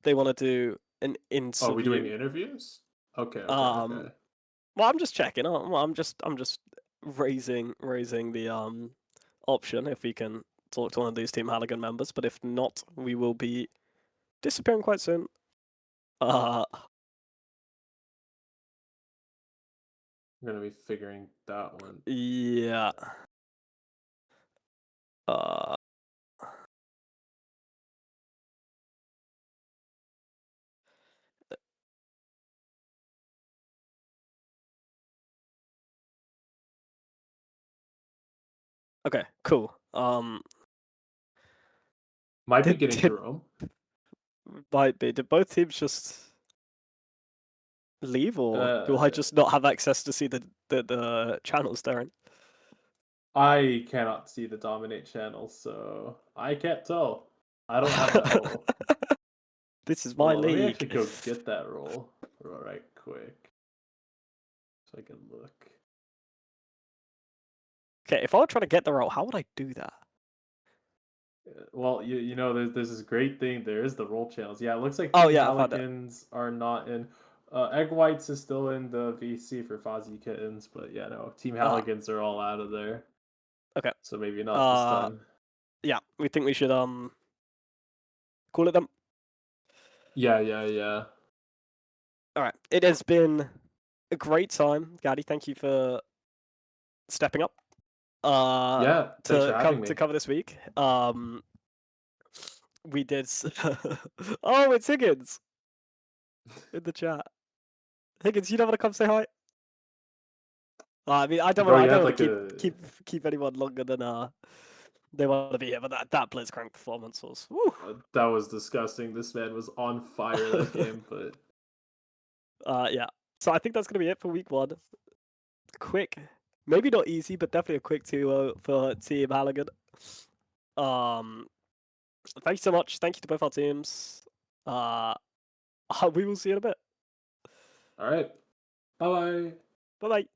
they want to do an interview. Oh, are we doing interviews? Okay. Well, I'm just checking. I'm just raising the option if we can talk to one of these Team Halligan members, but if not, we will be disappearing quite soon. I'm gonna be figuring that one. Yeah. Okay, cool. Might be getting Jerome. Might be. Did both teams just leave, or do I just not have access to see the channels they're in? I cannot see the Dominate channel, so I can't tell. I don't have that role. This is my league. Let me actually go get that role right quick, so I can look. Okay, if I were trying to get the role, how would I do that? Well, you know, there's this great thing. There is the role channels. Yeah, it looks like Team Halligans are not in. Egg Whites is still in the VC for Fozzy Kittens, but yeah, no, Team Halligans are all out of there. Okay. So maybe not this time. Yeah, we think we should call it them. Yeah. All right. It has been a great time, Gaddy. Thank you for stepping up. Yeah, to cover this week. We did. Oh, it's Higgins in the chat. Higgins, you don't want to come say hi? I mean, I don't want to keep anyone longer than they want to be here, but that Blitzcrank performance was. That was disgusting. This man was on fire that game, but yeah. So I think that's gonna be it for week 1. Quick, maybe not easy, but definitely a quick 2-0 for Team Halligan. Thank you so much. Thank you to both our teams. We will see you in a bit. All right. Bye-bye. Bye-bye.